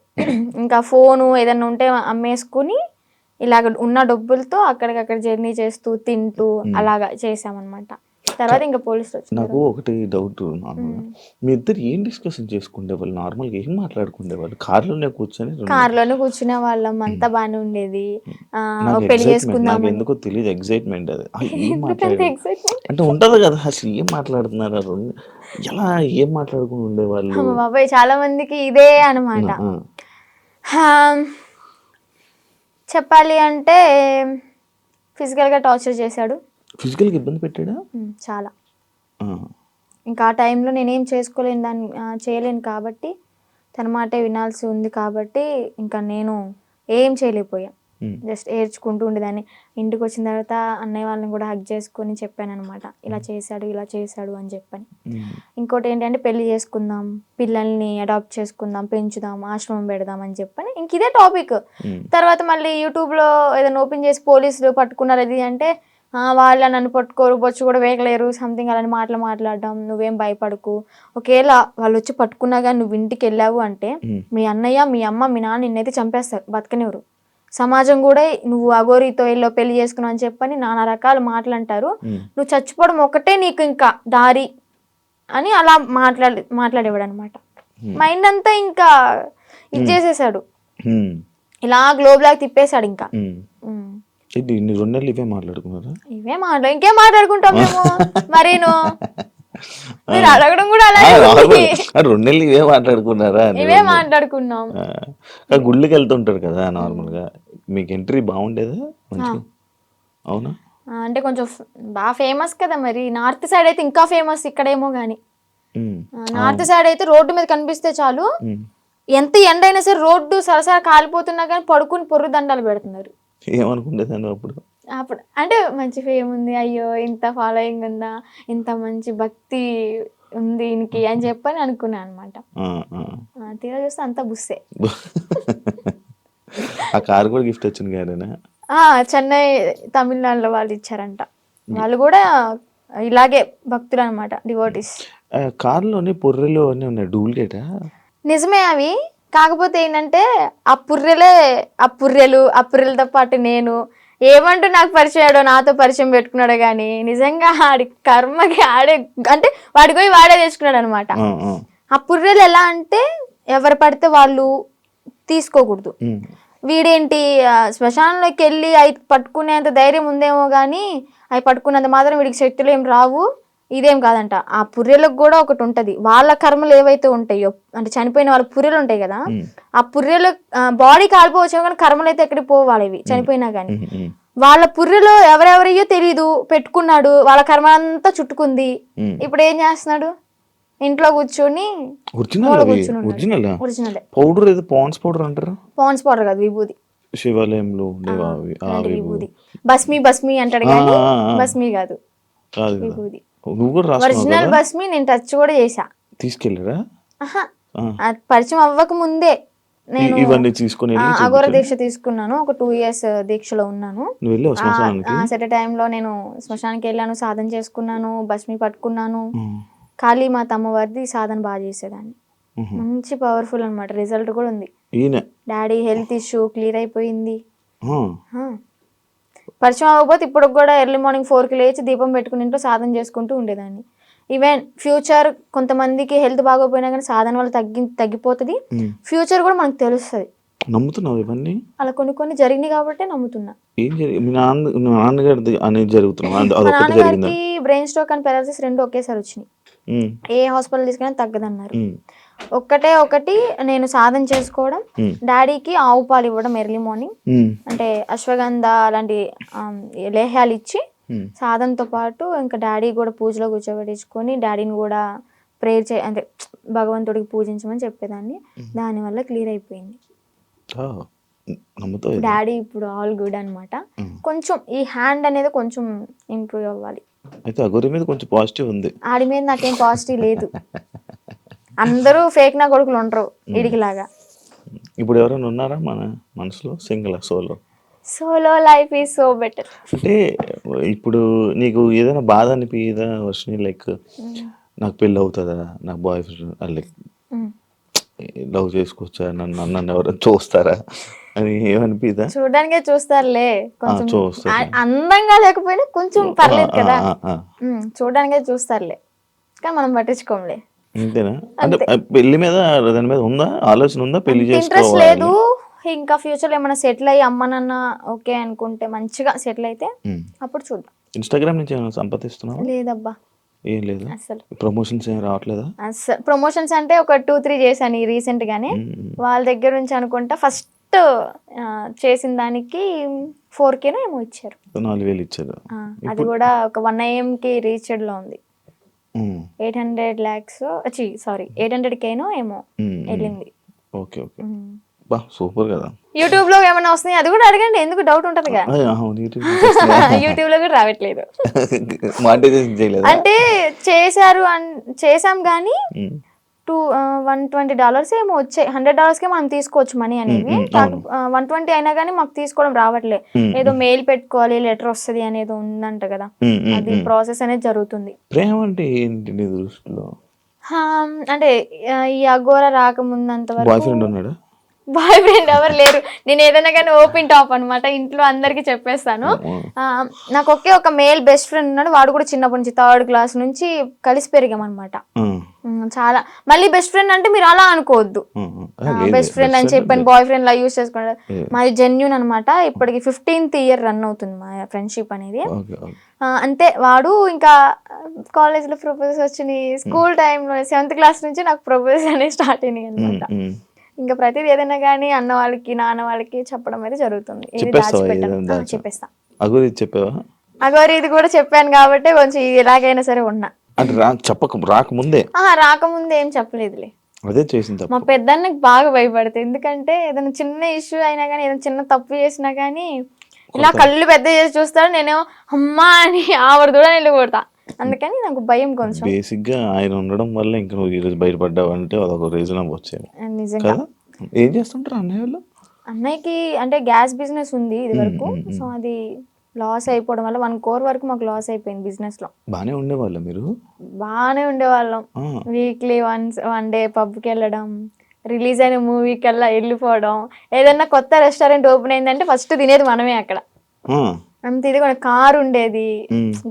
ఇంకా ఫోను ఏదన్నా ఉంటే అమ్మేసుకుని ఇలాగ ఉన్న డబ్బులతో అక్కడికక్కడ జర్నీ చేస్తూ తింటూ అలాగా చేసామన్నమాట. తర్వాత ఇంకా పోలీసులు వచ్చారు. నాకు ఒకటి డౌట్, నార్మల్గా మీ ఇద్దరు ఏం డిస్కషన్ చేసుకునేవాళ్ళు? నార్మల్గా ఏం మాట్లాడుకునేవాళ్ళు? కార్లోనే కూర్చునే వాళ్ళం, అంతా బాగానే ఉండేది. పెళ్లి చేసుకుందాం ఎందుకో తెలియదు, ఎగ్జైట్మెంట్ అది. అంటే ఉంటది కదా, అసలు ఏం మాట్లాడుతున్నారు, ఎలా ఏం మాట్లాడుకుని ఉండేవాళ్ళు? బాబాయ్ చాలా మందికి ఇదే అనమాట. చెప్పాలి అంటే ఫిజికల్గా టార్చర్ చేశాడు. ఫిజికల్గా ఇబ్బంది పెట్టాడా? చాలా. ఇంకా ఆ టైంలో నేనేం చేయలేను కాబట్టి, తన మాటే వినాల్సి ఉంది కాబట్టి ఇంకా నేను ఏం చేయలేకపోయా. జస్ట్ ఏడ్చుకుంటూ ఉండేదాన్ని. ఇంటికి వచ్చిన తర్వాత అన్నయ్య వాళ్ళని కూడా హగ్ చేసుకొని చెప్పాను అనమాట, ఇలా చేశాడు అని చెప్పని. ఇంకోటి ఏంటంటే పెళ్లి చేసుకుందాం, పిల్లల్ని అడాప్ట్ చేసుకుందాం, పెంచుదాం, ఆశ్రమం పెడదాం అని చెప్పని ఇంక ఇదే టాపిక్. తర్వాత మళ్ళీ యూట్యూబ్లో ఏదైనా ఓపెన్ చేసి పోలీసులు పట్టుకున్నారు అది అంటే, వాళ్ళ నన్ను పట్టుకోరు, బొచ్చు కూడా వేయలేరు, సంథింగ్ అలాంటి మాట్లాడడం. నువ్వేం భయపడకు, ఒకవేళ వాళ్ళు వచ్చి పట్టుకున్నా కానీ నువ్వు ఇంటికి వెళ్ళావు అంటే మీ అన్నయ్య, మీ అమ్మ, మీ నాన్న నిన్నైతే చంపేస్తారు, బతకనివ్వరు. సమాజం కూడా నువ్వు అఘోరితో ఎల్లో పెళ్లి చేసుకున్నావు అని చెప్పని నానా రకాల మాటలు అంటారు. నువ్వు చచ్చిపోవడం ఒకటే నీకు ఇంకా దారి అని అలా మాట్లాడేవాడు అనమాట. మైండ్ అంతా ఇంకా ఇచ్చేసేసాడు, ఇలా గ్లోబ్ లాగా తిప్పేశాడు. ఇంకా ఇవే మాట్లాడుకున్నారా? ఇంకేం మాట్లాడుకుంటాం మేము. మరీను మీరు అడగడం కూడా అలాగే, 2 నెలలు ఇవే మాట్లాడుకున్నారా? ఇవే మాట్లాడుకున్నాం. గుళ్ళకి వెళ్తుంటారు కదా నార్మల్ గా, మీకు ఎంట్రీ బాగుండేదా? అవునా? అంటే కొంచెం బాగా ఫేమస్ కదా, మరి నార్త్ సైడ్ అయితే ఇంకా ఫేమస్, ఇక్కడేమో గానీ నార్త్ సైడ్ అయితే రోడ్డు మీద కనిపిస్తే చాలు, ఎంత ఎండ అయినా సరే రోడ్డు సరసర కాలిపోతున్నా కానీ పడుకుని పొర్రు దండాలు పెడుతున్నారు. ఏమనుకుంటేదాన్ని అప్పుడు అంటే మంచి ఫేమ్ ఉంది, అయ్యో ఇంత ఫాలోయింగ్ ఉందా, ఇంత మంచి భక్తి ఉంది ఈయనకి అని చెప్పని అనుకున్నాను అనమాట. తీరా చూస్తే అంతా బుస్సే. ఆ కార్ కూడా గిఫ్ట్ వచ్చింది కదా? చెన్నై తమిళనాడులో వాళ్ళు ఇచ్చారంట. వాళ్ళు కూడా ఇలాగే భక్తులు అనమాట, డివోటీస్. కార్లోనే పొర్రెలు అన్నీ ఉన్నాయి, డూప్లికేటా? నిజమే అవి. కాకపోతే ఏంటంటే ఆ పుర్రెలతో పాటు నేను ఏమంటూ నాకు పరిచయాడో, నాతో పరిచయం పెట్టుకున్నాడో కానీ నిజంగా ఆడి కర్మకి ఆడే అంటే వాడికి పోయి వాడే తెచ్చుకున్నాడు అనమాట. ఆ పుర్రెలు ఎలా అంటే ఎవరు పడితే వాళ్ళు తీసుకోకూడదు. వీడేంటి శ్మశానంలోకి వెళ్ళి అవి పట్టుకునేంత ధైర్యం ఉందేమో కానీ అవి పట్టుకున్నంత మాత్రం వీడికి శక్తులు ఏం రావు, ఇదేం కాదంట. ఆ పుర్రెలకు కూడా ఒకటి ఉంటది, వాళ్ళ కర్మలు ఏవైతే ఉంటాయో, అంటే చనిపోయిన వాళ్ళ పుర్రెలు ఉంటాయి కదా, ఆ పుర్రెలు బాడీ కాలిపోవచ్చేమో కానీ కర్మలు అయితే ఎక్కడికి పోవాలి ఇవి చనిపోయినా గానీ. వాళ్ళ పుర్రెలో ఎవరెవరయ్యో తెలీదు, పెట్టుకున్నాడు, వాళ్ళ కర్మ అంతా చుట్టుకుంది. ఇప్పుడు ఏం చేస్తున్నాడు, ఇంట్లో కూర్చొని పాండ్స్ పౌడర్ కాదు, విభూది. శివాలయంలో విభూది, భస్మి అంటాడు కానీ భస్మి కాదు, విభూది. ఒరిజినల్ భస్మి నేను టచ్ కూడా చేసా. తీసుకెళ్ళరా? పరిచయం అవ్వక ముందే నేను తీసుకుని అఘోర దీక్ష తీసుకున్నాను. ఒక 2 years దీక్షలో ఉన్నాను. సెట్ టైంలో నేను శ్మశానికి వెళ్ళాను, సాధన చేసుకున్నాను, భస్మి పట్టుకున్నాను. కాళీమాత అమ్మవారిది సాధన బాగా చేసేదాన్ని, మంచి పవర్ఫుల్ అనమాట. రిజల్ట్ కూడా ఉంది. డాడీ హెల్త్ ఇష్యూ క్లియర్ అయిపోయింది. పరిచయం అవ్వకపోతే ఇప్పుడు కూడా ఎర్లీ మార్నింగ్ 4కి లేచి దీపం పెట్టుకుని ఇంట్లో సాధన చేసుకుంటూ ఉండేదాన్ని. ఈవెన్ ఫ్యూచర్ కొంతమందికి హెల్త్ బాగోపోయినా కానీ సాధన వల్ల తగ్గిపోతుంది, ఫ్యూచర్ కూడా మనకు తెలుస్తుంది. నమ్ముతున్నావు ఇవన్నీ? అలా కొన్ని జరిగినాయి కాబట్టి నమ్ముతున్నా. నాన్నగారికి బ్రెయిన్ స్ట్రోక్ అండ్ పెరాలసిస్ 2 ఒకేసారి వచ్చినాయి. ఏ హాస్పిటల్ తీసుకున్నా తగ్గదన్నారు. ఒకటి నేను సాధన చేసుకోవడం, డాడీకి ఆవు పాలు ఇవ్వడం ఎర్లీ మార్నింగ్, అంటే అశ్వగంధ అలాంటి లేహ్యాలు ఇచ్చి సాధనతో పాటు ఇంకా డాడీ కూడా పూజలో కూర్చోబెట్టించుకొని డాడీని కూడా ప్రేయర్ అంటే భగవంతుడికి పూజించమని చెప్పేదాన్ని. దానివల్ల క్లియర్ అయిపోయింది. డాడీ ఇప్పుడు ఆల్ గుడ్ అనమాట. కొంచెం ఈ హ్యాండ్ అనేది కొంచెం ఇంప్రూవ్ అవ్వాలి. అయితే అఘోరి మీద కొంచెం పాజిటివ్ ఉంది, ఆడి మీద నాకేం పాజిటివ్ లేదు. అందరూ ఫేక్ నా కొడుకులు ఉండరు ఇడికిలాగా. ఇప్పుడు ఎవరైనా ఉన్నారా మన మనసులో? Single solo life is so better. అంటే ఇప్పుడు నీకు ఏదైనా బాధ అనిపించదా వర్షిని, లైక్ నాకు పెళ్ళి అవుతుందా, నాకు బాయ్ ఫ్రెండ్ లైక్ లవ్ చేసుకోవచ్చా, నన్ను ఎవరైనా చూస్తారా అని ఏమనిపిదా? చూడడానికే చూస్తారులే, కొంచెం చూస్తారు. అందంగా లేకపోయినా కొంచెం పర్లేదు కదా, చూడడానికే చూస్తారులే, కానీ మనం పట్టించుకోంలే. అంతేనా? అంటే పెళ్లి మీద దాని మీద ఉందా ఆలోచన, ఉందా పెళ్లి ఇంట్రెస్ట్ చేసుకోవాలి? లేదు. ఇంకా ఫ్యూచర్ లో ఏమైనా సెటిల్ అయ్యి అమ్మ నాన్న ఓకే అనుకుంటే, మంచిగా సెటిల్ అయితే అప్పుడు చూద్దాం. ఇన్స్టాగ్రామ్ నుంచి ఏమైనా సంపాదిస్తున్నావా? లేదబ్బా, ఏం లేదు. అసలు ప్రమోషన్స్ ఏం రావట్లేదా? అసలు ప్రమోషన్స్ అంటే ఒక 2-3 చేశాను ఈ రీసెంట్ గానే. వాళ్ళ దగ్గర నుంచి అనుకుంటా ఫస్ట్ చేసిన దానికి 4K ఏమో ఇచ్చారు. 4,000 ఇచ్చారు. అది కూడా ఒక 1 AM కి రీచ్డ్ లో ఉంది. 800 lakhs, సారీ 800K ఏమో వెళ్ళింది. ఓకే ఓకే, బా సూపర్ కదా. యూట్యూబ్ లో ఏమైనా వస్తున్నాయి అది కూడా అడగండి, ఎందుకు డౌట్ ఉంటదిగా. యూట్యూబ్ లో కూడా రావట్లేదు. మానిటైజేషన్ చేయలేదు అంటే చేసాం కానీ $120 ఏమో వచ్చాయి. $100కే మనం తీసుకోవచ్చు మనీ అనేవి. 120 అయినా కానీ మాకు తీసుకోవడం రావట్లే. ఏదో మెయిల్ పెట్టుకోవాలి, లెటర్ వస్తుంది అనేది ఉందంట కదా, అది ప్రాసెస్ అనేది జరుగుతుంది. ప్రేమ అంటే ఏంటి నీ దృష్టిలో? అంటే ఈ అఘోరా రాకముందంత బాయ్ వరకు ఫ్రెండ్ ఉన్నాడా? బాయ్ ఫ్రెండ్ ఎవరు లేరు. నేను ఏదైనా కానీ ఓపెన్ టాప్ అనమాట, ఇంట్లో అందరికి చెప్పేస్తాను. నాకు ఒక మేల్ బెస్ట్ ఫ్రెండ్ ఉన్నాడు. వాడు కూడా చిన్నప్పటి నుంచి 3rd క్లాస్ నుంచి కలిసి పెరిగాం అనమాట. చాలా మళ్ళీ బెస్ట్ ఫ్రెండ్ అంటే మీరు అలా అనుకోవద్దు, బెస్ట్ ఫ్రెండ్ అని చెప్పాను బాయ్ ఫ్రెండ్ లా యూజ్ చేసుకుంటారు. మాది జెన్యూన్ అనమాట. ఇప్పటికి 15th year రన్ అవుతుంది మా ఫ్రెండ్షిప్ అనేది. అంతే, వాడు ఇంకా కాలేజ్ లో ప్రపోజల్స్ వచ్చినాయి. స్కూల్ టైంలో 7th క్లాస్ నుంచి నాకు ప్రపోజల్స్ అనేవి స్టార్ట్ అయినాయి అనమాట. ఇంకా ప్రతిదీ ఏదైనా కానీ అన్న వాళ్ళకి నాన్న వాళ్ళకి చెప్పడం అయితే జరుగుతుంది. చెప్పేస్తా. అగోరి ఇది కూడా చెప్పాను కాబట్టి కొంచెం ఎలాగైనా సరే ఉన్నా. రాకముందే ఏం చెప్పలేదులే. అదే చేసింది. మా పెద్దన్నకి బాగా భయపడతాయి, ఎందుకంటే ఏదైనా చిన్న ఇష్యూ అయినా కానీ, ఏదైనా చిన్న తప్పు చేసినా కానీ ఇలా కళ్ళు పెద్ద చేసి చూస్తాడు. నేనేమో అమ్మా అని ఆవిడ కూడా నిల్లు కొడతా. అందుకని నాకు భయం కొంచెం. బేసిక్ గా ఆయన ఉండడం వల్ల ఇంకా నువ్వు ఈరోజు బయటపడ్డావు అంటే అదొక రీజన్ వచ్చేది. నిజంగా. ఏం చేస్తుంటారు అన్నయ్య వాళ్ళు? అన్నయ్యకి అంటే గ్యాస్ బిజినెస్ ఉంది ఇది వరకు. సో అది లాస్ అయిపోవడం వల్ల 1 crore వరకు మాకు లాస్ అయిపోయింది బిజినెస్ లో. బానే ఉండేవాళ్ళం మీరు? బానే ఉండేవాళ్ళం. వీక్లీ వన్ డే పబ్కి వెళ్ళడం, రిలీజ్ అయిన మూవీకి వెళ్ళా వెళ్ళిపోవడం. ఏదన్నా కొత్త రెస్టారెంట్ ఓపెన్ అయిందంటే ఫస్ట్ తినేది మనమే అక్కడ. అంత ఇది కూడా కార్ ఉండేది,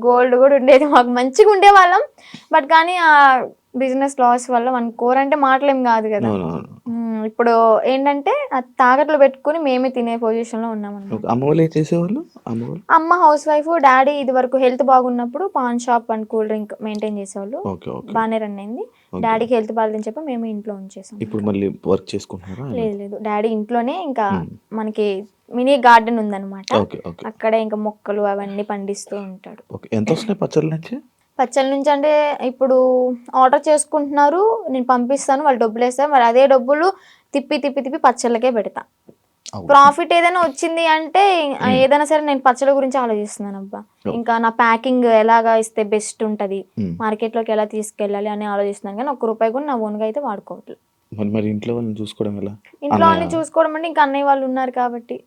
గోల్డ్ కూడా ఉండేది, మాకు మంచిగా ఉండేవాళ్ళం. బట్ కానీ ఆ బిజినెస్ లాస్ వల్ల 1 crore అంటే మాటలేం కాదు కదా. ఇప్పుడు ఏంటంటే తాకట్లు పెట్టుకుని మేమే తినే పొజిషన్ లో ఉన్నాం. అమ్మ హౌస్ వైఫ్, డాడీ ఇది వరకు హెల్త్ బాగున్నప్పుడు pan shop and cool drink maintain చేసేవాళ్ళు. బాగానే రన్ అయింది. డాడీకి హెల్త్ బాగాలేదని చెప్పి మేము ఇంట్లో ఉంచేసాం. ఇప్పుడు మళ్ళీ వర్క్ చేసుకుంటున్నారా? లేదు, డాడీ ఇంట్లోనే ఇంకా మనకి మినీ గార్డెన్ ఉందన్నమాట. అక్కడే ఇంకా మొక్కలు అవన్నీ పండిస్తూ ఉంటాడు. ఎంత వస్తున్నాయి పచ్చళ్ళ నుంచి? పచ్చళ్ళ నుంచి అంటే ఇప్పుడు ఆర్డర్ చేసుకుంటున్నారు, నేను పంపిస్తాను, వాళ్ళు డబ్బులు వేస్తారు. మరి అదే డబ్బులు తిప్పి పచ్చళ్ళకే పెడతా. ప్రాఫిట్ ఏదైనా వచ్చింది అంటే ఏదైనా సరే నేను పచ్చళ్ళ గురించి ఆలోచిస్తున్నాను అబ్బా. ఇంకా నా ప్యాకింగ్ ఎలాగా ఇస్తే బెస్ట్ ఉంటది, మార్కెట్ లోకి ఎలా తీసుకెళ్ళాలి అని ఆలోచిస్తున్నాను. కానీ ₹1 కూడా నా ఓన్గా అయితే వాడుకోవట్లేదు. ఇంట్లో వాళ్ళని చూసుకోవడం ఎలా? ఇంట్లో వాళ్ళని చూసుకోవడం అంటే ఇంకా అన్నయ్య వాళ్ళు ఉన్నారు కాబట్టి.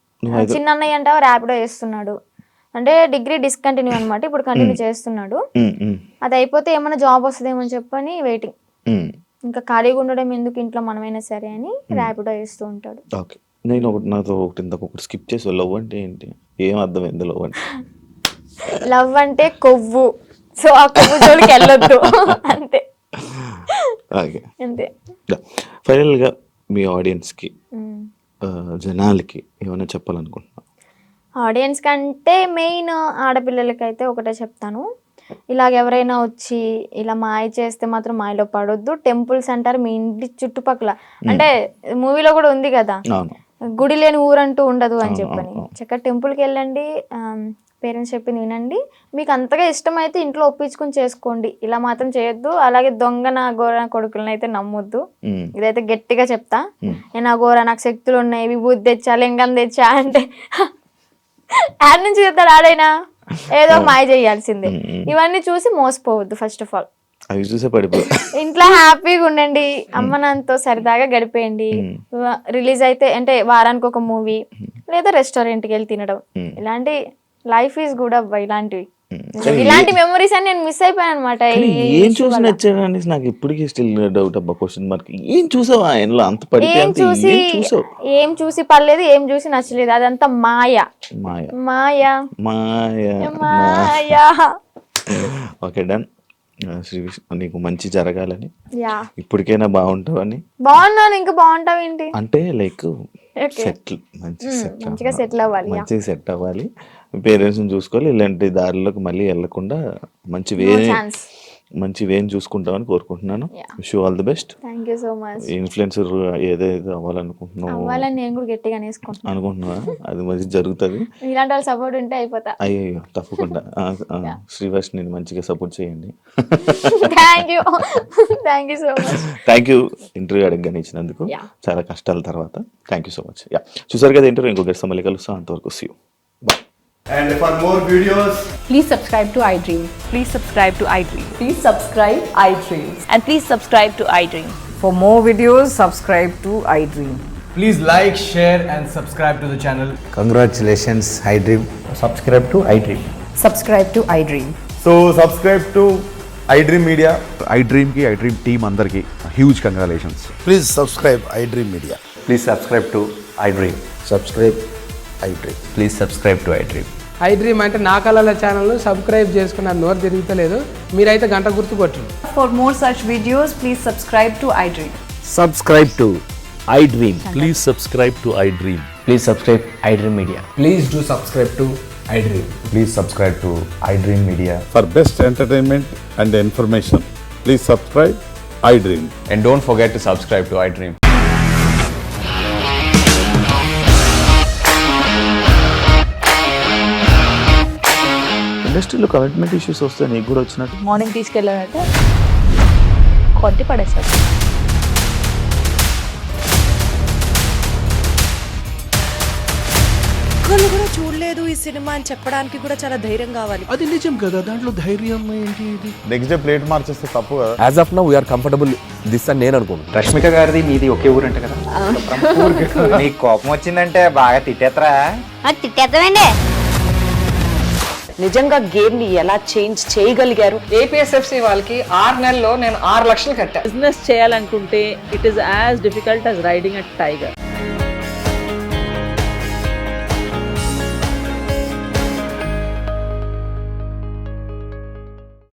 చిన్న అన్నయ్య అంటే ర్యాపిడో చేస్తున్నాడు, అంటే డిగ్రీ డిస్కంటిన్యూ అనమాట. ఇప్పుడు కంటిన్యూ చేస్తున్నాడు. అది అయిపోతే ఏమైనా జాబ్ వస్తుందేమో అని చెప్పని వెయిటింగ్. ఇంకా ఖాళీగా ఉండడం ఎందుకు ఇంట్లో, మనమైనా సరే అని ర్యాపిడో చేస్తూ ఉంటాడు. నేను నాతో ఒకటి స్కిప్ చేసి, లవ్ అంటే ఏంటి, ఏం అర్థమైంది లవ్ అంటే? లవ్ అంటే కొవ్వు, సో ఆ కొవ్వు జోలికి వెళ్ళొద్దు అంతే. అంతే. ఫైనల్ గా మీ ఆడియన్స్ కి, జనాలకి ఏమైనా చెప్పాలనుకుంటున్నా? ఆడియన్స్ కంటే మెయిన్ ఆడపిల్లలకైతే ఒకటే చెప్తాను, ఇలాగ ఎవరైనా వచ్చి ఇలా మాయ చేస్తే మాత్రం మాయలో పడొద్దు. టెంపుల్స్ అంటారు మీ ఇంటి చుట్టుపక్కల, అంటే మూవీలో కూడా ఉంది కదా, గుడి లేని ఊరంటూ ఉండదు అని చెప్పని. చక్కగా టెంపుల్కి వెళ్ళండి, పేరెంట్స్ చెప్పింది వినండి. మీకు అంతగా ఇష్టమైతే ఇంట్లో ఒప్పించుకుని చేసుకోండి, ఇలా మాత్రం చేయొద్దు. అలాగే దొంగ నా గోర కొడుకులను అయితే నమ్మొద్దు. ఇదైతే గట్టిగా చెప్తా. నేను ఆ గోర నాకు శక్తులు ఉన్నాయి, విభూతి తెచ్చా, లింగం తెచ్చా అంటే యాడ్ నుంచి చెప్తాడు ఆడైనా, ఏదో మాయ చేయాల్సిందే. ఇవన్నీ చూసి మోసపోవద్దు. ఫస్ట్ ఆఫ్ ఆల్ ఇంట్లో హ్యాపీగా ఉండండి, అమ్మ నాన్నతో సరదాగా గడిపేయండి. రిలీజ్ అయితే అంటే వారానికి ఒక మూవీ లేదా రెస్టారెంట్కి వెళ్ళి తినడం, ఇలాంటి లైఫ్ ఈజ్ గుడ్ అబ్బా ఇలాంటివి. కానీ ఇలాంటి మెమరీస్ అని నేను మిస్ అయిపోయాను అనమాట. కానీ ఏం చూసి నచ్చాడు అనేసి నాకు ఇప్పటికీ స్టిల్ డౌట్ అబ్బా, క్వశ్చన్ మార్క్. ఏం చూసావు ఆయనలో అంత పడితే? ఏం చూసావు? ఏం చూసి పర్లేదు, ఏం చూసి నచ్చలేదు, అదంతా మాయ మాయ మాయ మాయ మాయ. Okay done. శ్రీ విష్ణు నీకు మంచి జరగాలని, యా ఇప్పటికైనా బాగుంటావని. బాగున్నాను, ఇంకా బాగుంటావు ఏంటి అంటే లైక్ Okay. సెటిల్ మంచిగా సెటిల్ అవ్వాలి. మంచిగా సెట్ అవ్వాలి, పేరెంట్స్ని చూసుకోవాలి, ఇలాంటి దారిలోకి మళ్ళీ వెళ్ళకుండా మంచి వేని చూసుకుంటామని కోరుకుంటున్నాను. Wish you all the best. Thank you so much. Influencer ఏదైతే అవ్వాలనుకుంటున్నావు అవ్వాలని నేను కూడా గట్టిగా అనుకుంటున్నా, అది మంచి జరుగుతుంది. ఇలాంటి వాళ్ళ సపోర్ట్ ఉంటే అయిపోతా. అయ్యో తప్పకుండా. శ్రీవర్ష్ నేను మంచిగా సపోర్ట్ చేయండి. Thank you so much. Thank you interview అడగగానే ఇచ్చినందుకు. Yeah. చాలా కష్టాల తర్వాత thank you so much. Yeah చూసారు కదా ఇంటర్వ్యూ. ఇంకొక గెస్ట్ మళ్ళీ కలుస్తాం. అంతవరకు see you. And for more videos, Please subscribe to iDream. Please subscribe to iDream. Please subscribe iDream. And please subscribe to iDream. For more videos, subscribe to iDream. please like, share and subscribe to the channel. Congratulations, iDream. Subscribe to iDream. Subscribe to iDream. So subscribe to iDream Media. iDream team అందరికి huge congratulations. Please subscribe iDream Media. Please subscribe to iDream. Subscribe iDream. Please subscribe to iDream. iDream అంటే నా కళల ఛానల్ను subscribe చేసుకున్న నోరు తిరుగుతలేదు, మీరైతే గంట గుర్తు కొట్టండి. For more such videos, please subscribe to iDream. Subscribe to iDream. Please subscribe to iDream. Please subscribe iDream Media. Please do subscribe to iDream. Please subscribe to iDream Media. For best entertainment and information, please subscribe iDream. And don't forget to subscribe to iDream. ఇండస్ట్రీలో commitment issues వస్తే నీకు కూడా వచ్చినట్టు. Morning తీసుకెళ్ళాడంటే కొట్టి పడేస్తాడు. ఒక్కళ్ళు కూడా చూడలేదు ఈ సినిమా అని చెప్పడానికి కూడా చాలా ధైర్యం కావాలి. అది నిజం కదా, దాంట్లో ధైర్యం ఏంటి? ఇది నెక్స్ట్ డే ప్లేట్ మార్చేస్తే తప్పు కదా. As of now, we are comfortable this అని నేను అనుకుంటున్నాను. రష్మిక గారిది మీది ఒకే ఊరంట కదా? నీకు కోపం వచ్చిందంటే బాగా తిట్టేత్తరా? తిట్టేద్దామండి. నిజంగా గేమ్ ని ఎలా చేంజ్ చేయగలిగారు? ఏపీఎస్ఎఫ్సి వాళ్ళకి 6 నెలల్లో నేను 6 లక్షలు కట్టా. బిజినెస్ చేయాలనుకుంటే it is as difficult as riding a tiger.